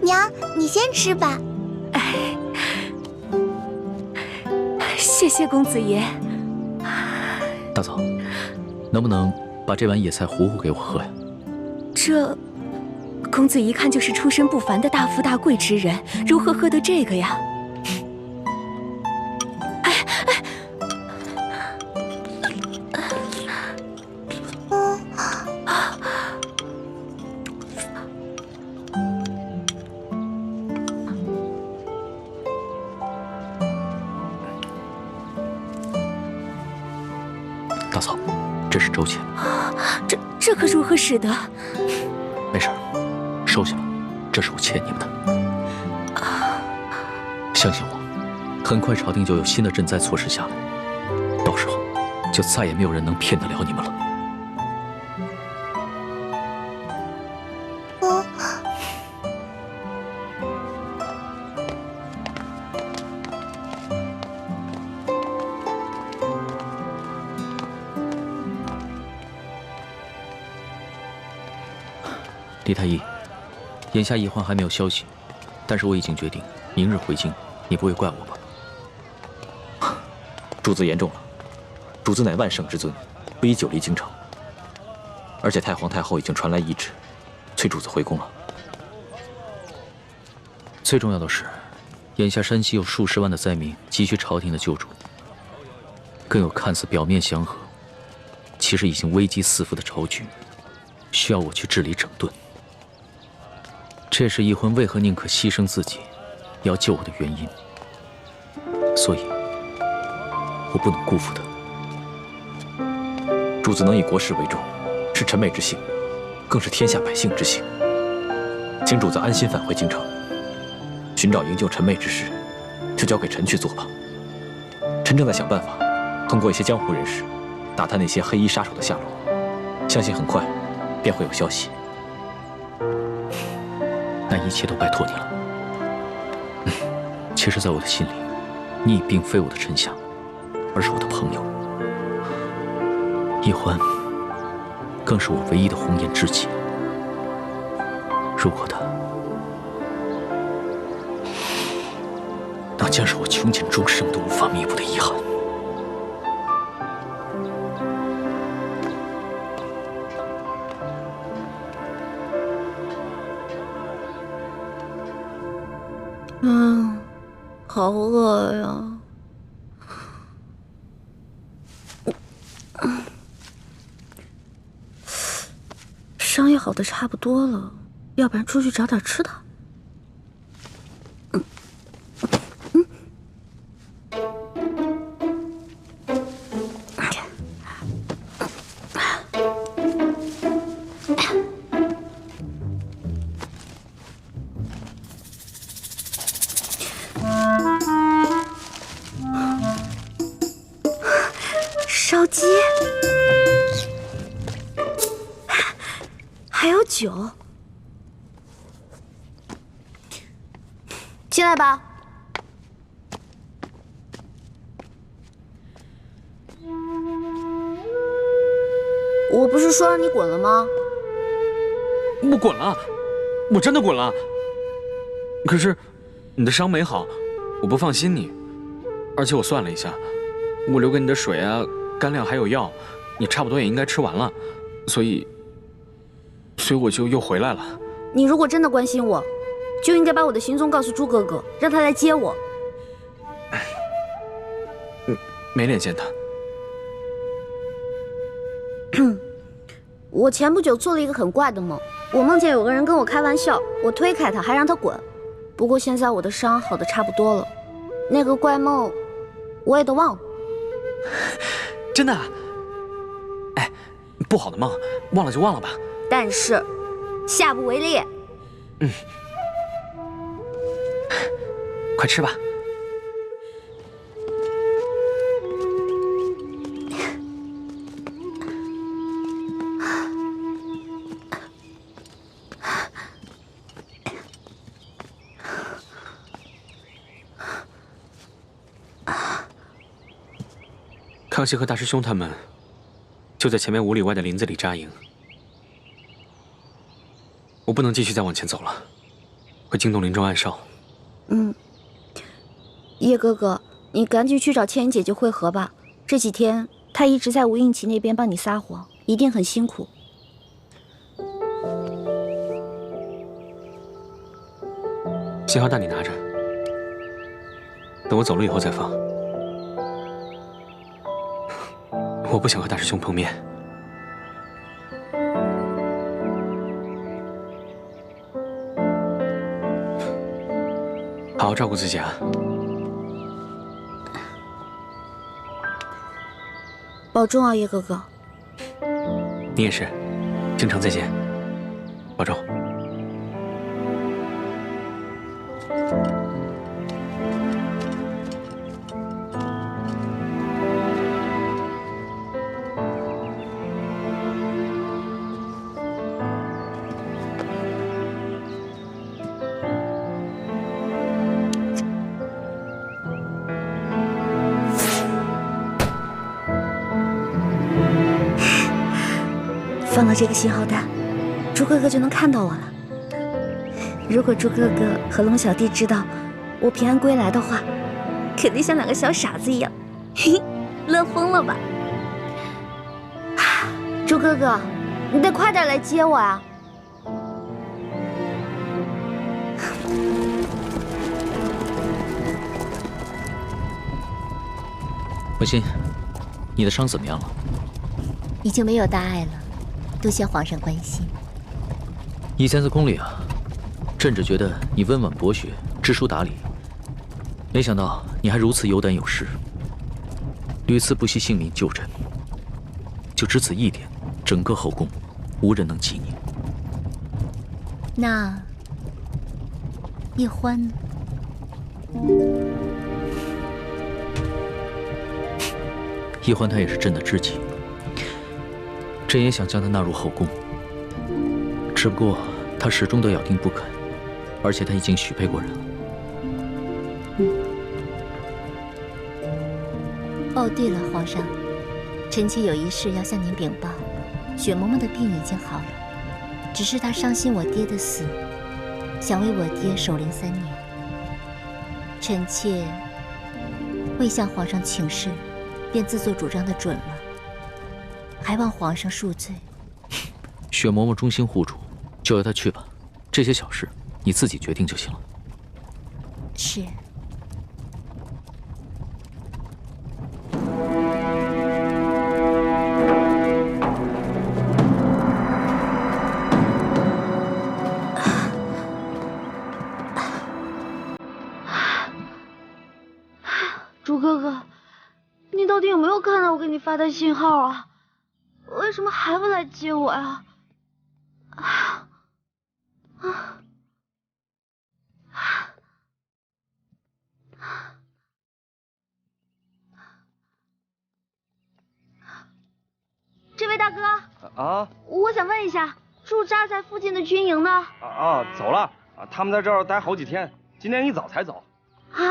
娘，你先吃吧。谢谢公子爷。大嫂，能不能把这碗野菜糊糊给我喝呀？这，公子一看就是出身不凡的大富大贵之人，如何喝得这个呀？大嫂，这是粥钱。这可如何使得？没事，收下吧，这是我欠你们的。相信我，很快朝廷就有新的赈灾措施下来，到时候就再也没有人能骗得了你们了。李太医，眼下奕欢还没有消息，但是我已经决定明日回京，你不会怪我吧？主子言重了，主子乃万圣之尊，不宜久离京城。而且太皇太后已经传来懿旨，催主子回宫了。最重要的是，眼下山西有数十万的灾民急需朝廷的救助，更有看似表面祥和，其实已经危机四伏的朝局，需要我去治理整顿。这是奕婚为何宁可牺牲自己，也要救我的原因。所以，我不能辜负他。主子能以国事为重，是臣妹之幸，更是天下百姓之幸。请主子安心返回京城，寻找营救臣妹之事，就交给臣去做吧。臣正在想办法，通过一些江湖人士，打探那些黑衣杀手的下落，相信很快便会有消息。那一切都拜托你了。其实，在我的心里，你已并非我的臣下，而是我的朋友。奕欢更是我唯一的红颜知己。如果他，那将是我穷尽终生都无法弥补的遗憾。好饿呀！伤也好的差不多了，要不然出去找点吃的。烧鸡，还有酒，进来吧。我不是说让你滚了吗？我滚了，我真的滚了。可是你的伤没好，我不放心你，而且我算了一下，我留给你的水啊、干粮还有药，你差不多也应该吃完了，所以我就又回来了。你如果真的关心我，就应该把我的行踪告诉朱哥哥，让他来接我。没脸见他。我前不久做了一个很怪的梦，我梦见有个人跟我开玩笑，我推开他，还让他滚。不过现在我的伤好的差不多了，那个怪梦我也都忘了。真的？哎，不好的梦，忘了就忘了吧。但是下不为例。快吃吧。康熙和大师兄他们就在前面5里外的林子里扎营，我不能继续再往前走了，会惊动林中暗哨。叶哥哥，你赶紧去找倩影姐姐会合吧。这几天她一直在吴应奇那边帮你撒谎，一定很辛苦。信号弹你拿着，等我走了以后再放。我不想和大师兄碰面。好好照顾自己啊！保重啊，叶哥哥。你也是，京城再见，保重。放了这个信号弹，朱哥哥就能看到我了。如果朱哥哥和龙小弟知道我平安归来的话，肯定像两个小傻子一样。嘿嘿。乐疯了吧？猪哥哥，你得快点来接我啊！文心，你的伤怎么样了？已经没有大碍了，多谢皇上关心。以前在宫里啊，朕只觉得你温婉博学、知书达理，没想到你还如此有胆有识，屡次不惜性命救朕。就只此一点，整个后宫无人能及你。那叶欢呢？叶欢他也是朕的知己，朕也想将他纳入后宫，只不过他始终都咬定不肯，而且他已经许配过人了。哦，对了，皇上，臣妾有一事要向您禀报。雪嬷嬷的病已经好了，只是她伤心我爹的死，想为我爹守灵3年。臣妾未向皇上请示，便自作主张的准了，还望皇上恕罪。雪嬷嬷忠心护主，就由她去吧，这些小事你自己决定就行了。是。猪哥哥，你到底有没有看到我给你发的信号啊？为什么还不来接我呀？这位大哥啊，我想问一下，驻扎在附近的军营呢？走了啊，他们在这儿待好几天，今天一早才走。啊？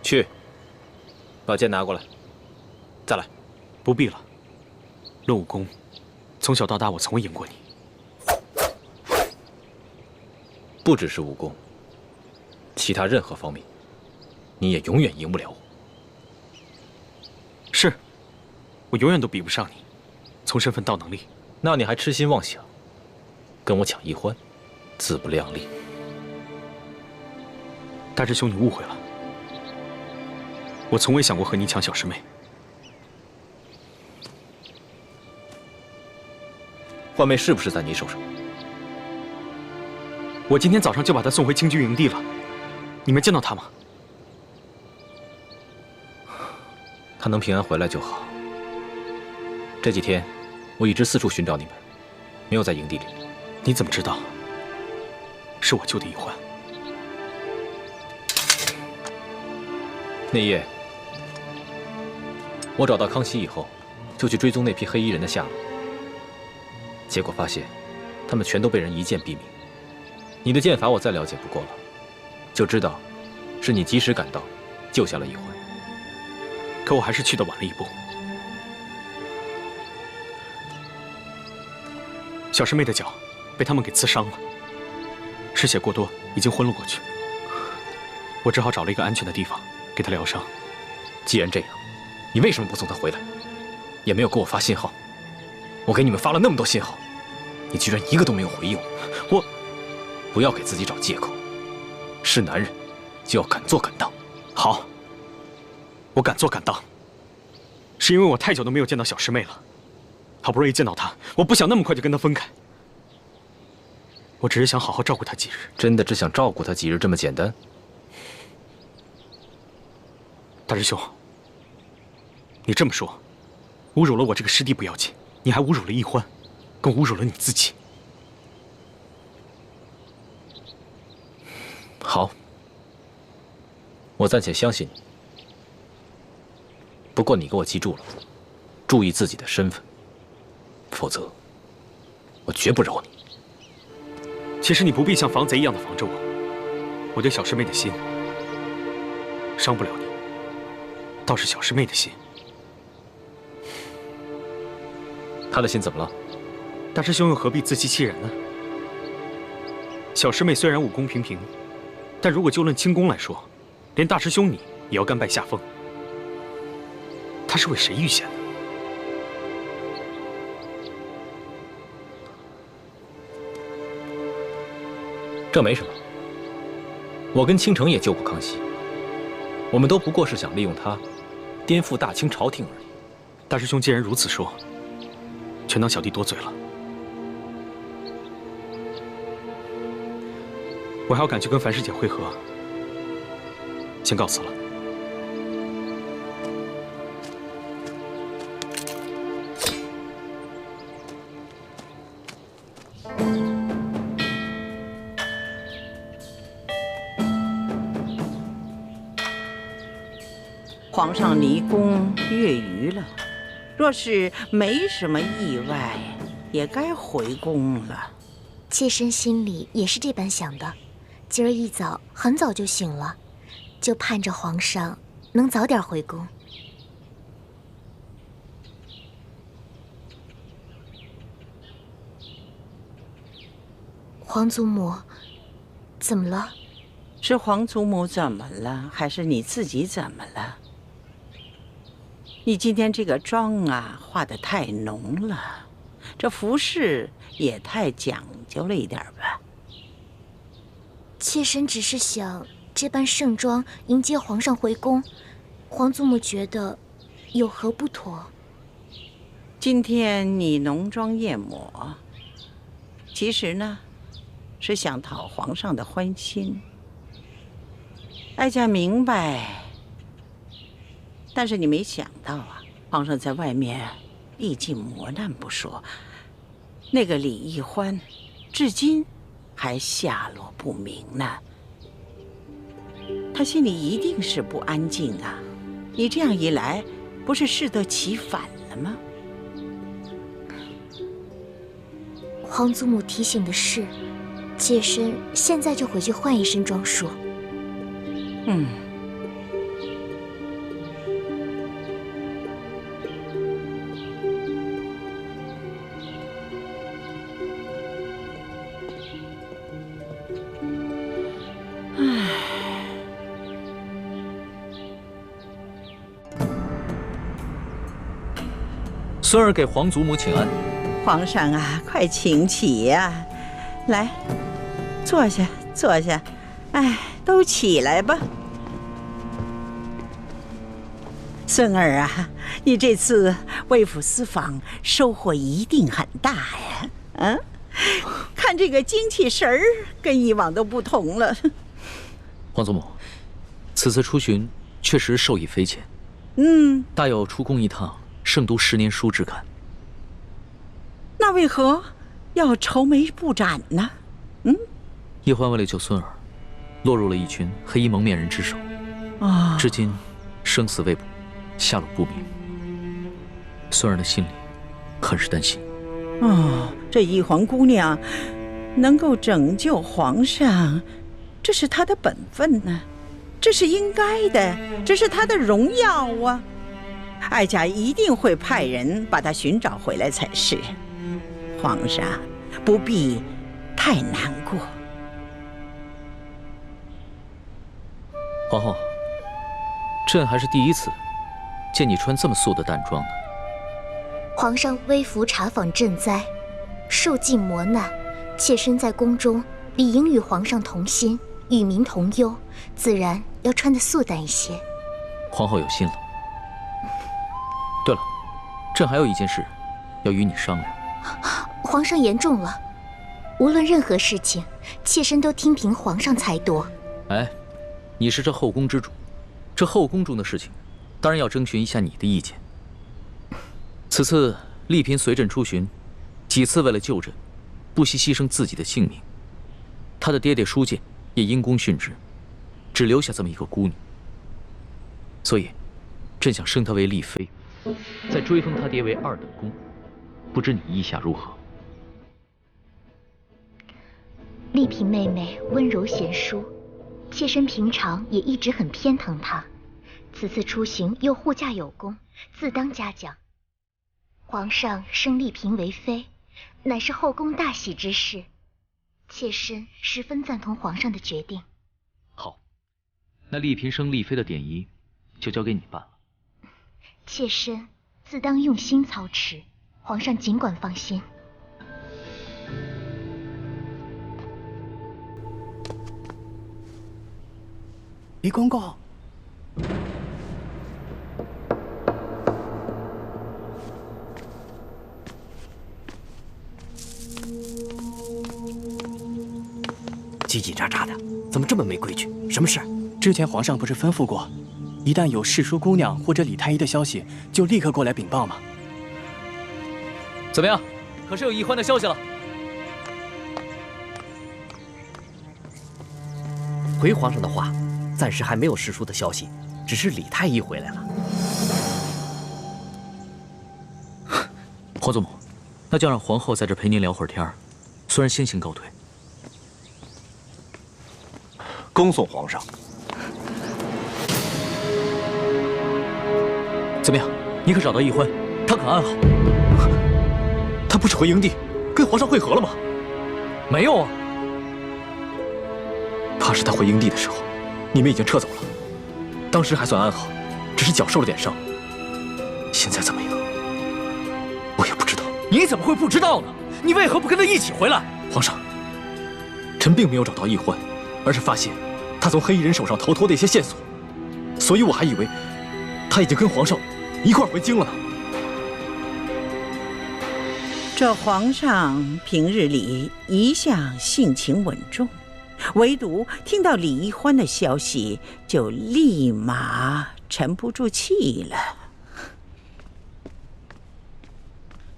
去，把剑拿过来。再来。不必了。论武功，从小到大我从未赢过你。不只是武功，其他任何方面，你也永远赢不了我。是，我永远都比不上你，从身份到能力。那你还痴心妄想，跟我抢一欢，自不量力。大师兄，你误会了。我从未想过和你抢小师妹。欢妹是不是在你手上？我今天早上就把她送回清军营地了。你没见到她吗？她能平安回来就好。这几天，我一直四处寻找你们，没有在营地里。你怎么知道？是我救的一欢。那夜，我找到康熙以后，就去追踪那批黑衣人的下落。结果发现，他们全都被人一剑毙命。你的剑法我再了解不过了，就知道是你及时赶到，救下了一欢。可我还是去得晚了一步。小师妹的脚被他们给刺伤了，失血过多，已经昏了过去。我只好找了一个安全的地方给她疗伤。既然这样，你为什么不送她回来？也没有给我发信号。我给你们发了那么多信号，你居然一个都没有回应我。不要给自己找借口。是男人，就要敢做敢当。好，我敢做敢当，是因为我太久都没有见到小师妹了。好不容易见到她，我不想那么快就跟她分开。我只是想好好照顾她几日。真的只想照顾她几日这么简单？大师兄，你这么说，侮辱了我这个师弟不要紧，你还侮辱了易欢，更侮辱了你自己。好，我暂且相信你。不过你给我记住了，注意自己的身份，否则我绝不饶你。其实你不必像防贼一样的防着我，我对小师妹的心伤不了你，倒是小师妹的心。她的心怎么了？大师兄又何必自欺欺人呢？小师妹虽然武功平平，但如果就论轻功来说，连大师兄你也要甘拜下风。她是为谁预险的？这没什么，我跟倾城也救过康熙，我们都不过是想利用他，颠覆大清朝廷而已。大师兄既然如此说，全当小弟多嘴了。我还要赶去跟樊师姐会合，先告辞了。皇上离宫月余了，若是没什么意外，也该回宫了。妾身心里也是这般想的，今儿一早很早就醒了，就盼着皇上能早点回宫。皇祖母，怎么了？是皇祖母怎么了，还是你自己怎么了？你今天这个妆啊，化得太浓了，这服饰也太讲究了一点吧？妾身只是想这般盛装迎接皇上回宫，皇祖母觉得有何不妥？今天你浓妆艳抹，其实呢，是想讨皇上的欢心。哀家明白。但是你没想到啊，皇上在外面历尽磨难不说，那个李易欢，至今还下落不明呢。他心里一定是不安静啊！你这样一来，不是适得其反了吗？皇祖母提醒的是，妾身现在就回去换一身装束。孙儿给皇祖母请安。皇上啊，快请起呀！来，坐下，坐下。哎，都起来吧。孙儿啊，你这次为府私访收获一定很大呀！嗯，看这个精气神儿跟以往都不同了。皇祖母，此次出巡确实受益匪浅。大有出宫一趟胜读10年书之感。那为何要愁眉不展呢？叶欢为了救孙儿，落入了一群黑衣蒙面人之手，至今生死未卜，下落不明。孙儿的心里很是担心。这一皇姑娘能够拯救皇上，这是她的本分呢，这是应该的，这是她的荣耀啊！哀家一定会派人把她寻找回来才是。皇上不必太难过。皇后，朕还是第一次见你穿这么素的淡妆呢。皇上微服查访赈灾，受尽磨难，妾身在宫中理应与皇上同心，与民同忧，自然要穿得素淡一些。皇后有心了。对了，朕还有一件事要与你商量。皇上言重了，无论任何事情，妾身都听凭皇上裁夺。哎，你是这后宫之主，这后宫中的事情，当然要征询一下你的意见。此次丽嫔随朕出巡，几次为了救朕，不惜牺牲自己的性命。她的爹爹舒建也因公殉职，只留下这么一个孤女。所以，朕想升她为丽妃，再追封她爹为二等公。不知你意下如何？丽嫔妹妹温柔贤淑，妾身平常也一直很偏疼她。此次出行又护驾有功，自当嘉奖。皇上升丽嫔为妃，乃是后宫大喜之事，妾身十分赞同皇上的决定。好，那丽嫔升丽妃的典仪就交给你办了。妾身自当用心操持，皇上尽管放心。李公公。叽叽喳喳的，怎么这么没规矩？什么事？之前皇上不是吩咐过，一旦有世淑姑娘或者李太医的消息，就立刻过来禀报吗？怎么样？可是有易欢的消息了？回皇上的话，暂时还没有世淑的消息，只是李太医回来了。皇祖母，那就让皇后在这陪您聊会儿天儿，虽然先行告退。恭送皇上。怎么样？你可找到易欢？他可安好？他不是回营地跟皇上会合了吗？没有啊。怕是他回营地的时候，你们已经撤走了。当时还算安好，只是脚受了点伤。现在怎么样？我也不知道。你怎么会不知道呢？你为何不跟他一起回来？皇上，臣并没有找到易欢，而是发现他从黑衣人手上逃脱的一些线索，所以我还以为他已经跟皇上一块回京了呢。这皇上平日里一向性情稳重，唯独听到李易欢的消息，就立马沉不住气了。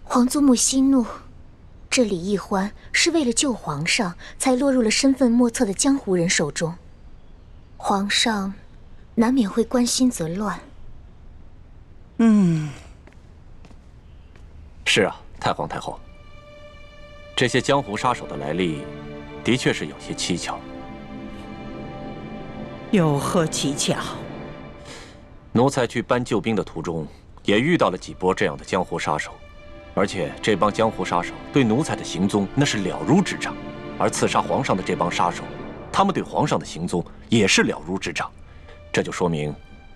皇祖母息怒，这李易欢是为了救皇上，才落入了身份莫测的江湖人手中。皇上难免会关心则乱。是啊，太皇太后，这些江湖杀手的来历，的确是有些蹊跷。有何蹊跷？奴才去搬救兵的途中，也遇到了几波这样的江湖杀手，而且这帮江湖杀手对奴才的行踪那是了如指掌，而刺杀皇上的这帮杀手，他们对皇上的行踪也是了如指掌，这就说明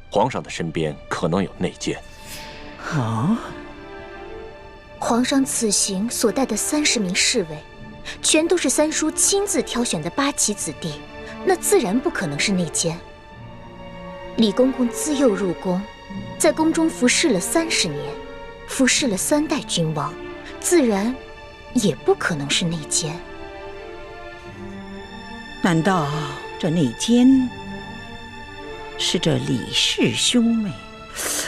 皇上的身边可能有内奸。啊！皇上此行所带的30名侍卫，全都是三叔亲自挑选的8旗子弟，那自然不可能是内奸。李公公自幼入宫，在宫中服侍了30年，服侍了3代君王，自然也不可能是内奸。难道这内奸是这李氏兄妹？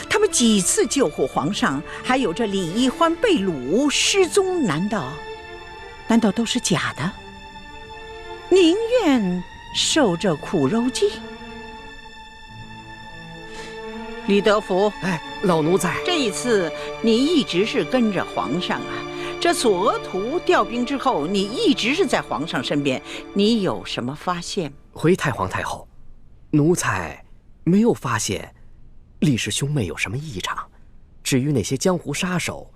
他们几次救护皇上，还有这李易欢被掳失踪，难道都是假的？宁愿受这苦肉计？李德福，老奴在。这一次你一直是跟着皇上啊。这索额图调兵之后，你一直是在皇上身边，你有什么发现？回太皇太后，奴才没有发现李氏兄妹有什么异常。至于那些江湖杀手，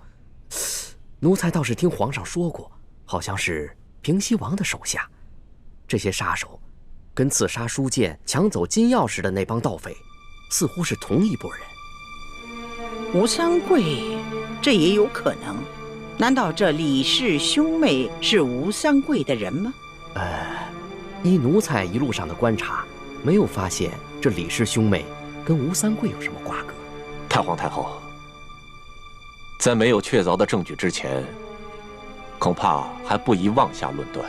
奴才倒是听皇上说过，好像是平西王的手下。这些杀手跟刺杀舒建、抢走金钥匙的那帮盗匪似乎是同一拨人。吴三桂这也有可能。难道这李氏兄妹是吴三桂的人吗？依奴才一路上的观察，没有发现这李氏兄妹跟吴三桂有什么瓜葛。太皇太后，在没有确凿的证据之前，恐怕还不宜妄下论断。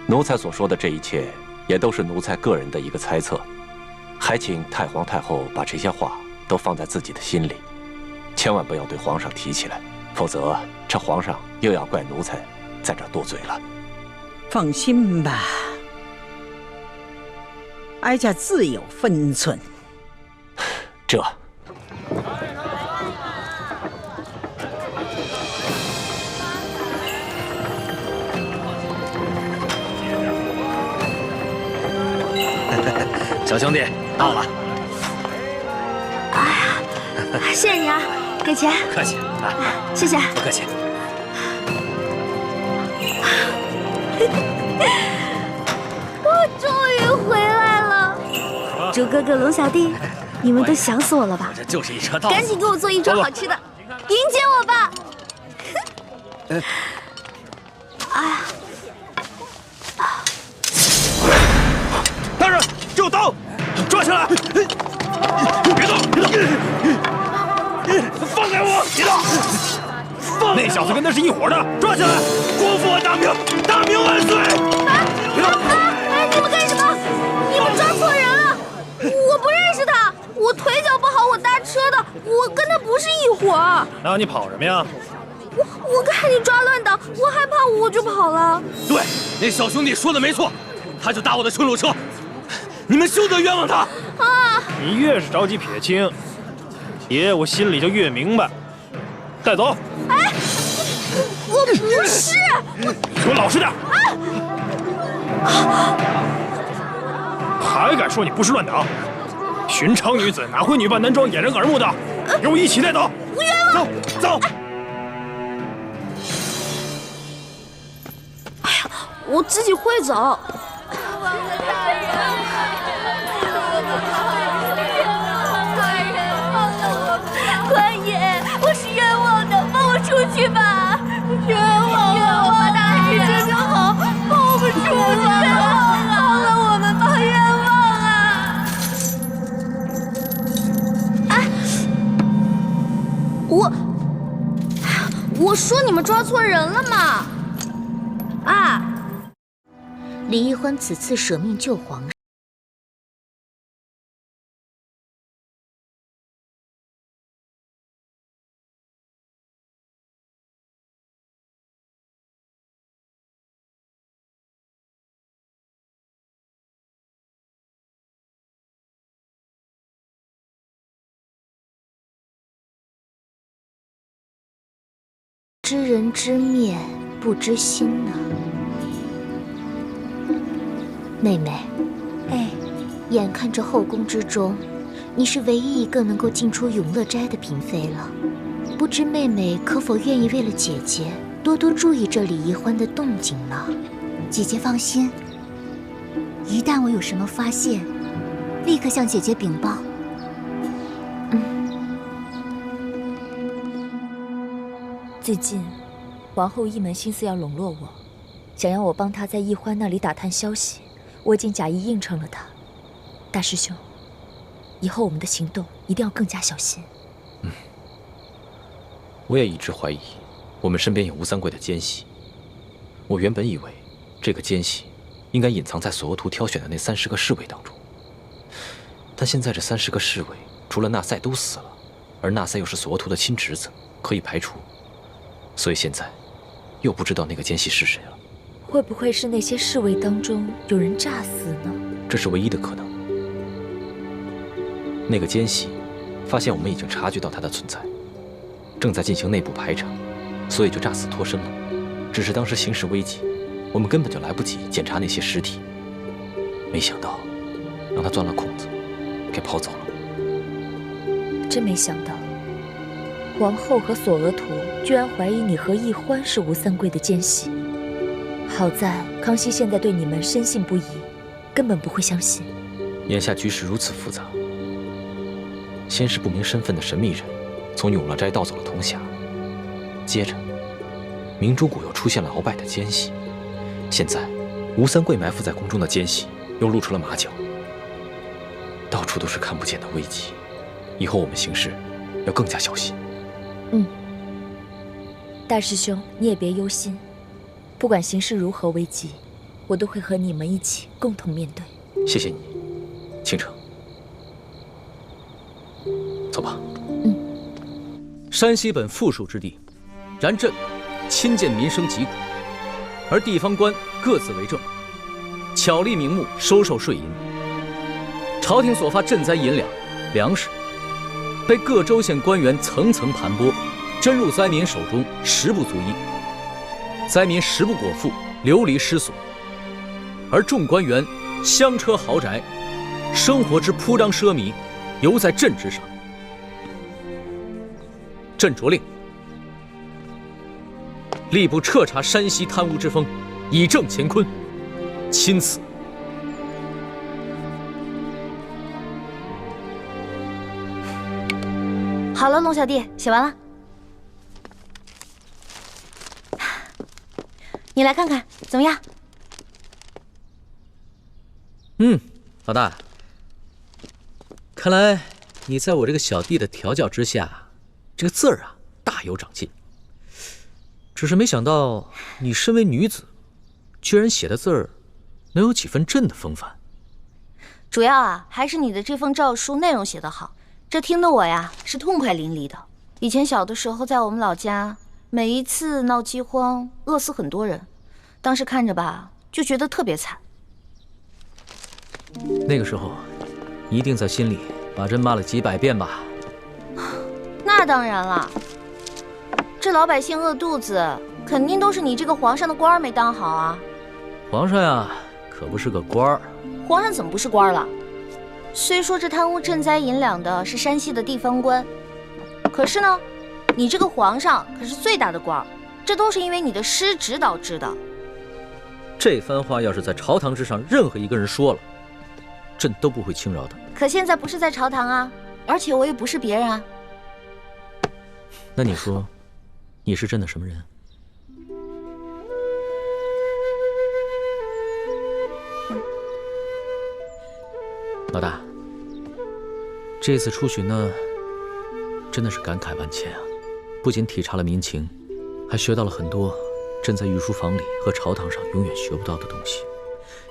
奴才所说的这一切，也都是奴才个人的一个猜测，还请太皇太后把这些话都放在自己的心里，千万不要对皇上提起来，否则这皇上又要怪奴才在这多嘴了。放心吧，哀家自有分寸。这。小兄弟到了。哎呀，谢谢你啊，给钱。客气，谢谢。不客气。我终于回来了，猪哥哥、龙小弟，你们都想死我了吧？这就是一车稻草。赶紧给我做一桌好吃的，迎接我吧。哎呀！大人，这有刀，抓起来！别动，别动！放开我！别动！那小子跟他是一伙的，抓起来！国父大明，大明万岁！别动！哎，你们干什么？你们抓错人了！我不认识他，我腿脚不好，我搭车的，我跟他不是一伙。那你跑什么呀？我看你抓乱党，我害怕，我就跑了。对，那小兄弟说的没错，他就搭我的顺路车，你们休得冤枉他。啊！你越是着急撇清，爷我心里就越明白。带走。哎，我不是。给我老实点。还敢说你不是乱党？寻常女子哪会女扮男装掩人耳目的？给我一起带走。不冤枉。走。我自己会走。官爷，我是冤枉的，放我出去吧！冤枉啊！大人这就好，放我们出去！放了我们吧，冤枉啊！我说你们抓错人了嘛！啊！李易欢此次舍命救皇上，知人知面不知心呢。妹妹，哎，眼看着后宫之中，你是唯一一个能够进出永乐斋的嫔妃了。不知妹妹可否愿意为了姐姐多多注意这李易欢的动静呢？姐姐放心，一旦我有什么发现，立刻向姐姐禀报。最近，皇后一门心思要笼络我，想要我帮她在易欢那里打探消息。我已经假意应承了他，大师兄，以后我们的行动一定要更加小心。我也一直怀疑我们身边有吴三桂的奸细。我原本以为这个奸细应该隐藏在索额图挑选的那30个侍卫当中，但现在这30个侍卫除了纳赛都死了，而纳赛又是索额图的亲侄子，可以排除，所以现在又不知道那个奸细是谁了。会不会是那些侍卫当中有人诈死呢？这是唯一的可能。那个奸细发现我们已经察觉到他的存在，正在进行内部排查，所以就诈死脱身了。只是当时形势危急，我们根本就来不及检查那些尸体，没想到让他钻了空子，给跑走了。真没想到，皇后和索额图居然怀疑你和易欢是吴三桂的奸细。好在康熙现在对你们深信不疑，根本不会相信。眼下局势如此复杂，先是不明身份的神秘人从永乐斋盗走了铜匣，接着，明珠谷又出现了鳌拜的奸细，现在吴三桂埋伏在宫中的奸细又露出了马脚，到处都是看不见的危机。以后我们行事要更加小心。大师兄，你也别忧心，不管形势如何危急，我都会和你们一起共同面对。谢谢你，倾城。走吧。山西本富庶之地，然朕亲见民生疾苦，而地方官各自为政，巧立名目收受税银。朝廷所发赈灾银两、粮食，被各州县官员层层盘剥，真入灾民手中，实不足一。灾民食不果腹，流离失所，而众官员香车豪宅，生活之铺张奢靡，犹在朕之上。朕着令，吏部彻查山西贪污之风，以正乾坤。钦此。好了，龙小弟，写完了。你来看看怎么样？老大，看来你在我这个小弟的调教之下，这个字儿啊大有长进。只是没想到你身为女子，居然写的字儿能有几分朕的风范。主要啊，还是你的这封诏书内容写得好，这听得我呀是痛快淋漓的。以前小的时候，在我们老家，每一次闹饥荒，饿死很多人，当时看着吧，就觉得特别惨。那个时候，你一定在心里把朕骂了几百遍吧？那当然了，这老百姓饿肚子，肯定都是你这个皇上的官儿没当好啊。皇上呀，可不是个官儿。皇上怎么不是官了？虽说这贪污赈灾银两的是山西的地方官，可是呢，你这个皇上可是最大的官儿，这都是因为你的失职导致的。这番话要是在朝堂之上任何一个人说了，朕都不会轻饶的。可现在不是在朝堂啊，而且我也不是别人啊。那你说，你是朕的什么人？老大，这次出巡呢，真的是感慨万千啊！不仅体察了民情，还学到了很多朕在御书房里和朝堂上永远学不到的东西，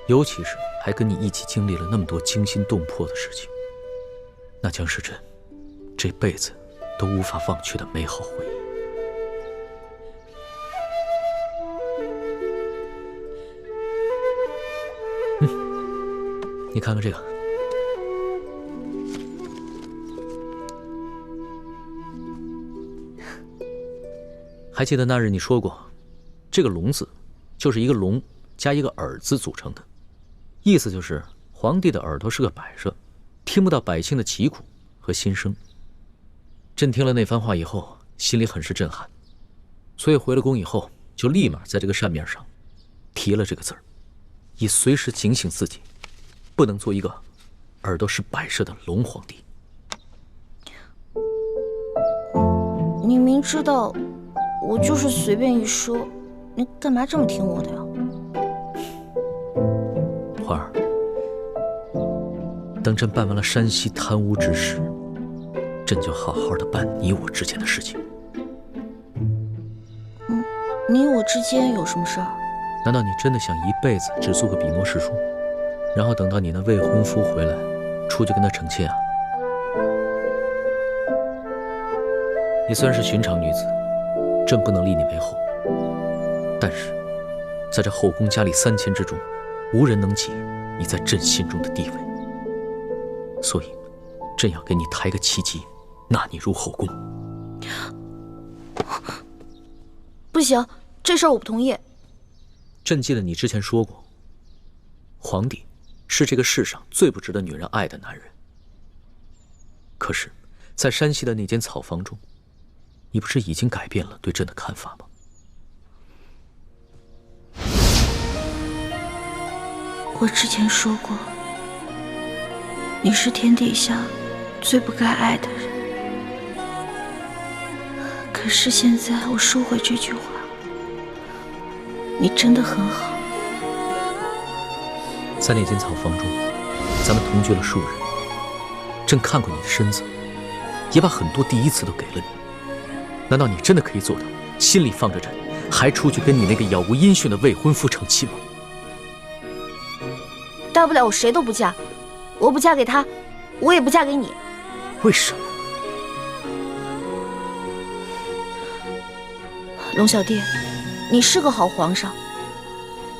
尤其是还跟你一起经历了那么多惊心动魄的事情，那将是朕这辈子都无法忘却的美好回忆。你看看这个，还记得那日你说过，这个“龙”字就是一个龙加一个耳字组成的，意思就是皇帝的耳朵是个摆设，听不到百姓的疾苦和心声。朕听了那番话以后，心里很是震撼，所以回了宫以后，就立马在这个扇面上提了这个字儿，以随时警醒自己，不能做一个耳朵是摆设的龙皇帝。你明知道我就是随便一说，你干嘛这么听我的呀？花儿，等朕办完了山西贪污之事，朕就好好的办你我之间的事情。你我之间有什么事儿？难道你真的想一辈子只做个笔墨侍书，然后等到你那未婚夫回来，出去跟他成亲啊？你虽然是寻常女子，朕不能立你为后，但是在这后宫佳丽3000之中，无人能及你在朕心中的地位，所以朕要给你抬个7级，纳你入后宫。不行，这事儿我不同意。朕记得你之前说过，皇帝是这个世上最不值得女人爱的男人。可是，在山西的那间草房中，你不是已经改变了对朕的看法吗？我之前说过，你是天底下最不该爱的人。可可是现在我收回这句话，你真的很好。在那间草房中，咱们同居了数日，朕看过你的身子，也把很多第一次都给了你。难道你真的可以做到心里放着朕，还出去跟你那个杳无音讯的未婚夫成亲吗？大不了我谁都不嫁，我不嫁给他，我也不嫁给你。为什么？龙小弟，你是个好皇上，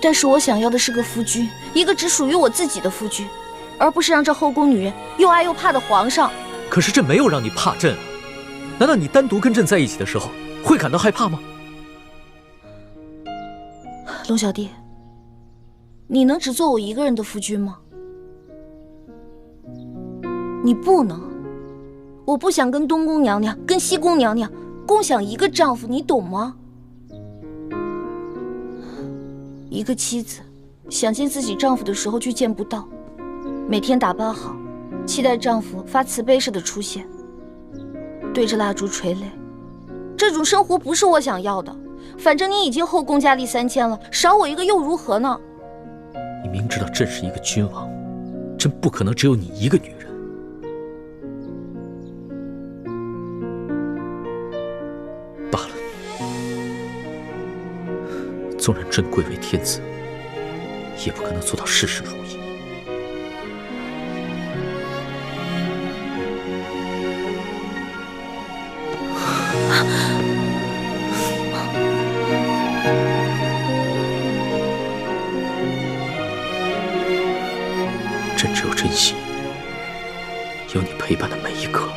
但是我想要的是个夫君，一个只属于我自己的夫君，而不是让这后宫女人又爱又怕的皇上。可是朕没有让你怕朕啊，难道你单独跟朕在一起的时候会感到害怕吗？龙小弟，你能只做我一个人的夫君吗？你不能，我不想跟东宫娘娘、跟西宫娘娘共享一个丈夫，你懂吗？一个妻子想见自己丈夫的时候却见不到，每天打扮好，期待丈夫发慈悲似的出现，对着蜡烛垂泪，这种生活不是我想要的。反正你已经后宫佳丽3000了，少我一个又如何呢？你明知道朕是一个君王，朕不可能只有你一个女人。罢了，纵然朕贵为天子，也不可能做到事事如意。朕只有珍惜有你陪伴的每一刻了。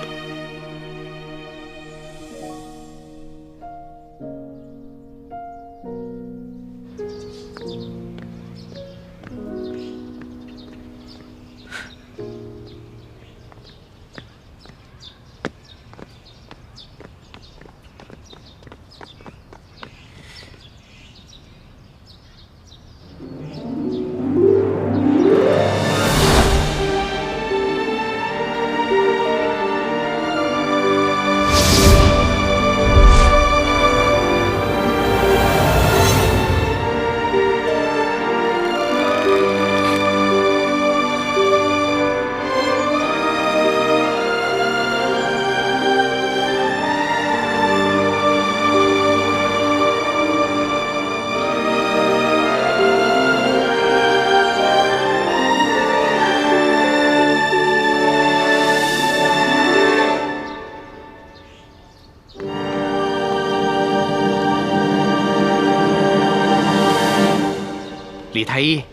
李太医，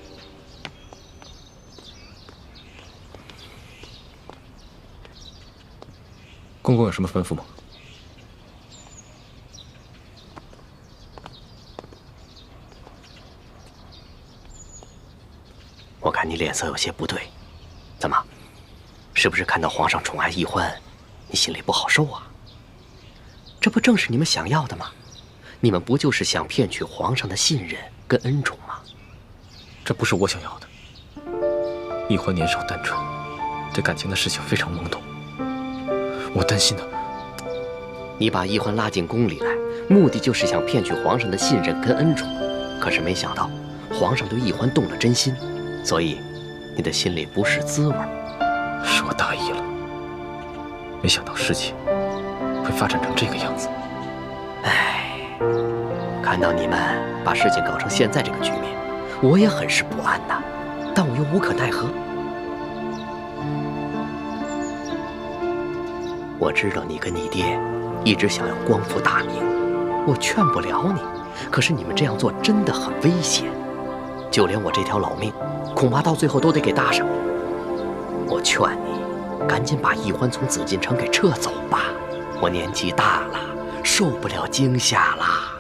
公公有什么吩咐吗？我看你脸色有些不对，怎么？是不是看到皇上宠爱奕欢，你心里不好受啊？这不正是你们想要的吗？你们不就是想骗取皇上的信任跟恩宠吗？这不是我想要的。奕欢年少单纯，对感情的事情非常懵懂。我担心他。你把奕欢拉进宫里来，目的就是想骗取皇上的信任跟恩宠。可是没想到，皇上对奕欢动了真心，所以你的心里不是滋味。是我大意了，没想到事情会发展成这个样子。唉，看到你们把事情搞成现在这个局面，我也很是不安呐，但我又无可奈何。我知道你跟你爹一直想要光复大明，我劝不了你，可是你们这样做真的很危险，就连我这条老命，恐怕到最后都得给搭上。我劝你赶紧把奕欢从紫禁城给撤走吧，我年纪大了，受不了惊吓啦。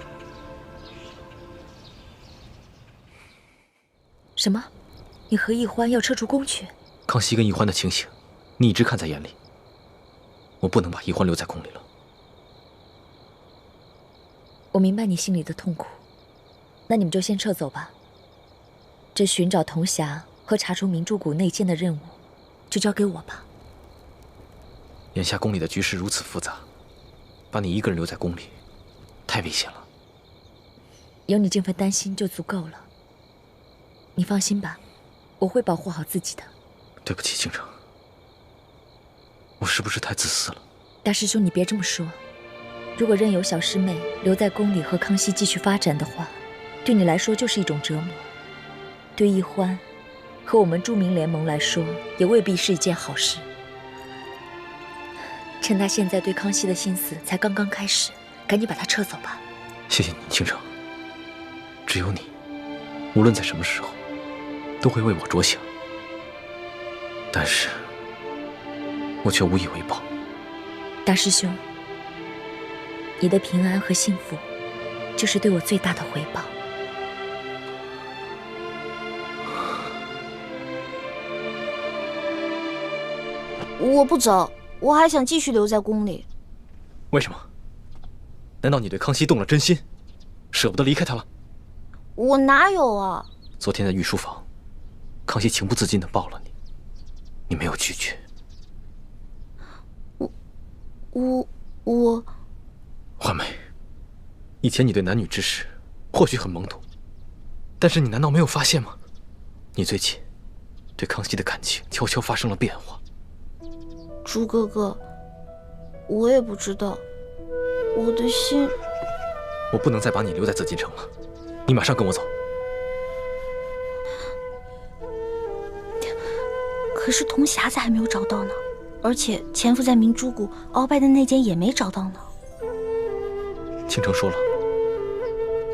什么？你和奕欢要撤出宫去？康熙跟奕欢的情形，你一直看在眼里。我不能把奕欢留在宫里了。我明白你心里的痛苦，那你们就先撤走吧。这寻找铜匣和查出明珠谷内奸的任务，就交给我吧。眼下宫里的局势如此复杂，把你一个人留在宫里，太危险了。有你这份担心就足够了。你放心吧，我会保护好自己的。对不起，倾城，我是不是太自私了？大师兄，你别这么说。如果任由小师妹留在宫里和康熙继续发展的话，对你来说就是一种折磨。对易欢和我们著名联盟来说，也未必是一件好事。趁他现在对康熙的心思才刚刚开始，赶紧把他撤走吧。谢谢你，倾城。只有你，无论在什么时候，都会为我着想。但是，我却无以为报。大师兄，你的平安和幸福，就是对我最大的回报。我不走，我还想继续留在宫里。为什么？难道你对康熙动了真心，舍不得离开他了？我哪有啊！昨天在御书房，康熙情不自禁地抱了你，你没有拒绝。我，欢梅，以前你对男女之事或许很懵懂，但是你难道没有发现吗？你最近对康熙的感情悄悄发生了变化。朱哥哥，我也不知道，我的心……我不能再把你留在紫禁城了，你马上跟我走。可是铜匣子还没有找到呢，而且潜伏在明珠谷鳌拜的那间也没找到呢。倾城说了，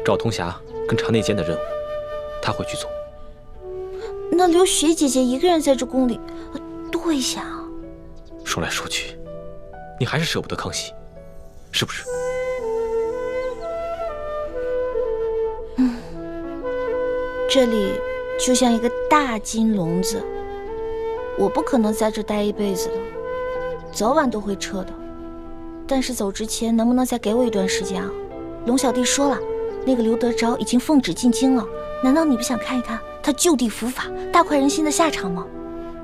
找铜匣跟查内奸的任务，他会去做。那留雪姐姐一个人在这宫里，多危险啊！说来说去，你还是舍不得康熙，是不是？这里就像一个大金笼子，我不可能在这待一辈子的，早晚都会撤的。但是走之前能不能再给我一段时间啊？龙小弟说了，那个刘德昭已经奉旨进京了，难道你不想看一看他就地伏法、大快人心的下场吗？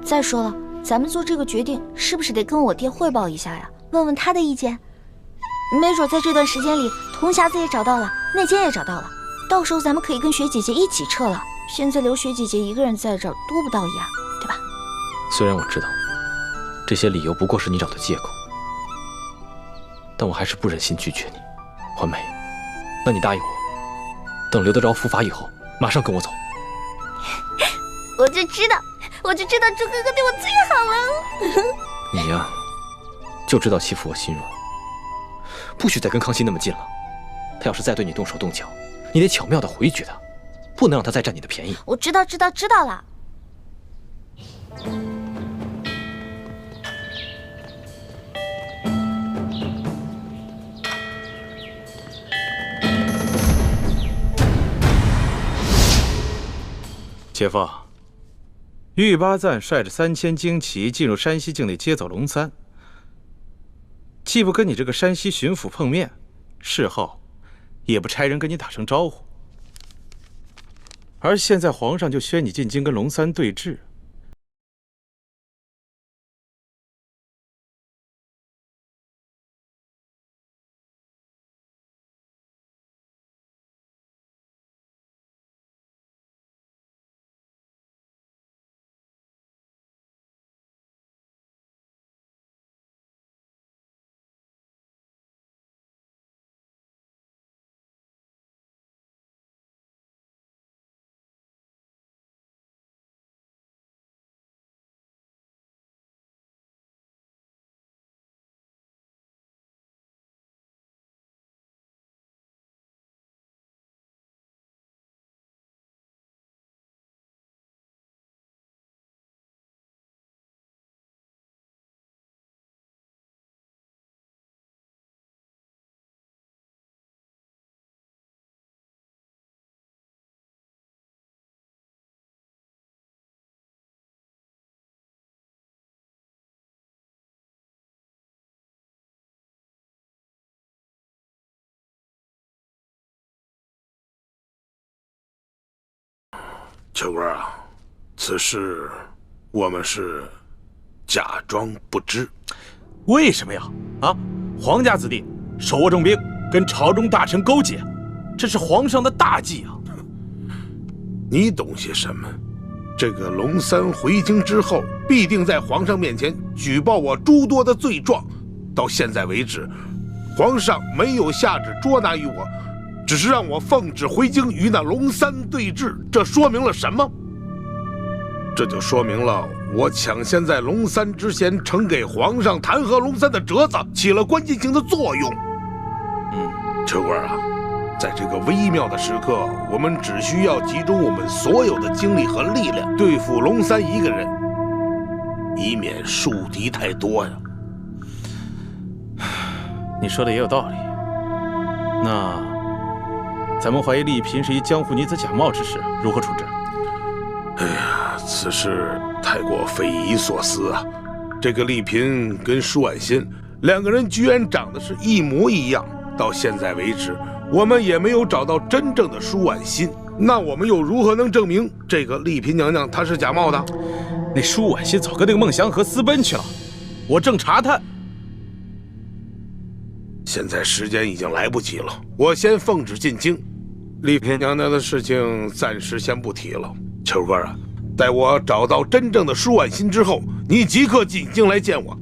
再说了，咱们做这个决定是不是得跟我爹汇报一下呀？问问他的意见。没准在这段时间里，铜匣子也找到了，内奸也找到了，到时候咱们可以跟雪姐姐一起撤了。现在留雪姐姐一个人在这儿，多不道义啊，对吧？虽然我知道这些理由不过是你找的借口，但我还是不忍心拒绝你，欢梅。那你答应我，等刘德昭伏法以后，马上跟我走。我就知道朱哥哥对我最好了。你呀，就知道欺负我心软，不许再跟康熙那么近了。他要是再对你动手动脚，你得巧妙地回绝他，不能让他再占你的便宜。我知道了。且夫，玉八赞率着3000精骑进入山西境内接走龙三，既不跟你这个山西巡抚碰面，事后也不差人跟你打声招呼，而现在皇上就宣你进京跟龙三对峙。秋官啊，此事我们是假装不知。为什么呀？啊，皇家子弟手握重兵，跟朝中大臣勾结，这是皇上的大忌啊！你懂些什么？这个龙三回京之后，必定在皇上面前举报我诸多的罪状。到现在为止，皇上没有下旨捉拿于我，只是让我奉旨回京与那龙三对峙。这说明了什么？这就说明了我抢先在龙三之前呈给皇上弹劾龙三的折子起了关键性的作用。秋官啊，在这个微妙的时刻，我们只需要集中我们所有的精力和力量对付龙三一个人，以免树敌太多呀。你说的也有道理。那咱们怀疑丽嫔是一江湖女子假冒之事，如何处置？哎呀，此事太过匪夷所思啊！这个丽嫔跟舒婉欣两个人居然长得是一模一样。到现在为止，我们也没有找到真正的舒婉欣，那我们又如何能证明这个丽嫔娘娘她是假冒的？那舒婉欣早跟那个孟祥和私奔去了，我正查探。现在时间已经来不及了，我先奉旨进京。丽嫔娘娘的事情暂时先不提了。秋哥啊，待我找到真正的舒婉欣之后，你即刻进京来见我。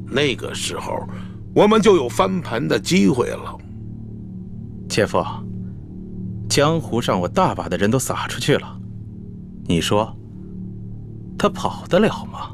那个时候，我们就有翻盘的机会了。姐夫，江湖上我大把的人都撒出去了，你说他跑得了吗？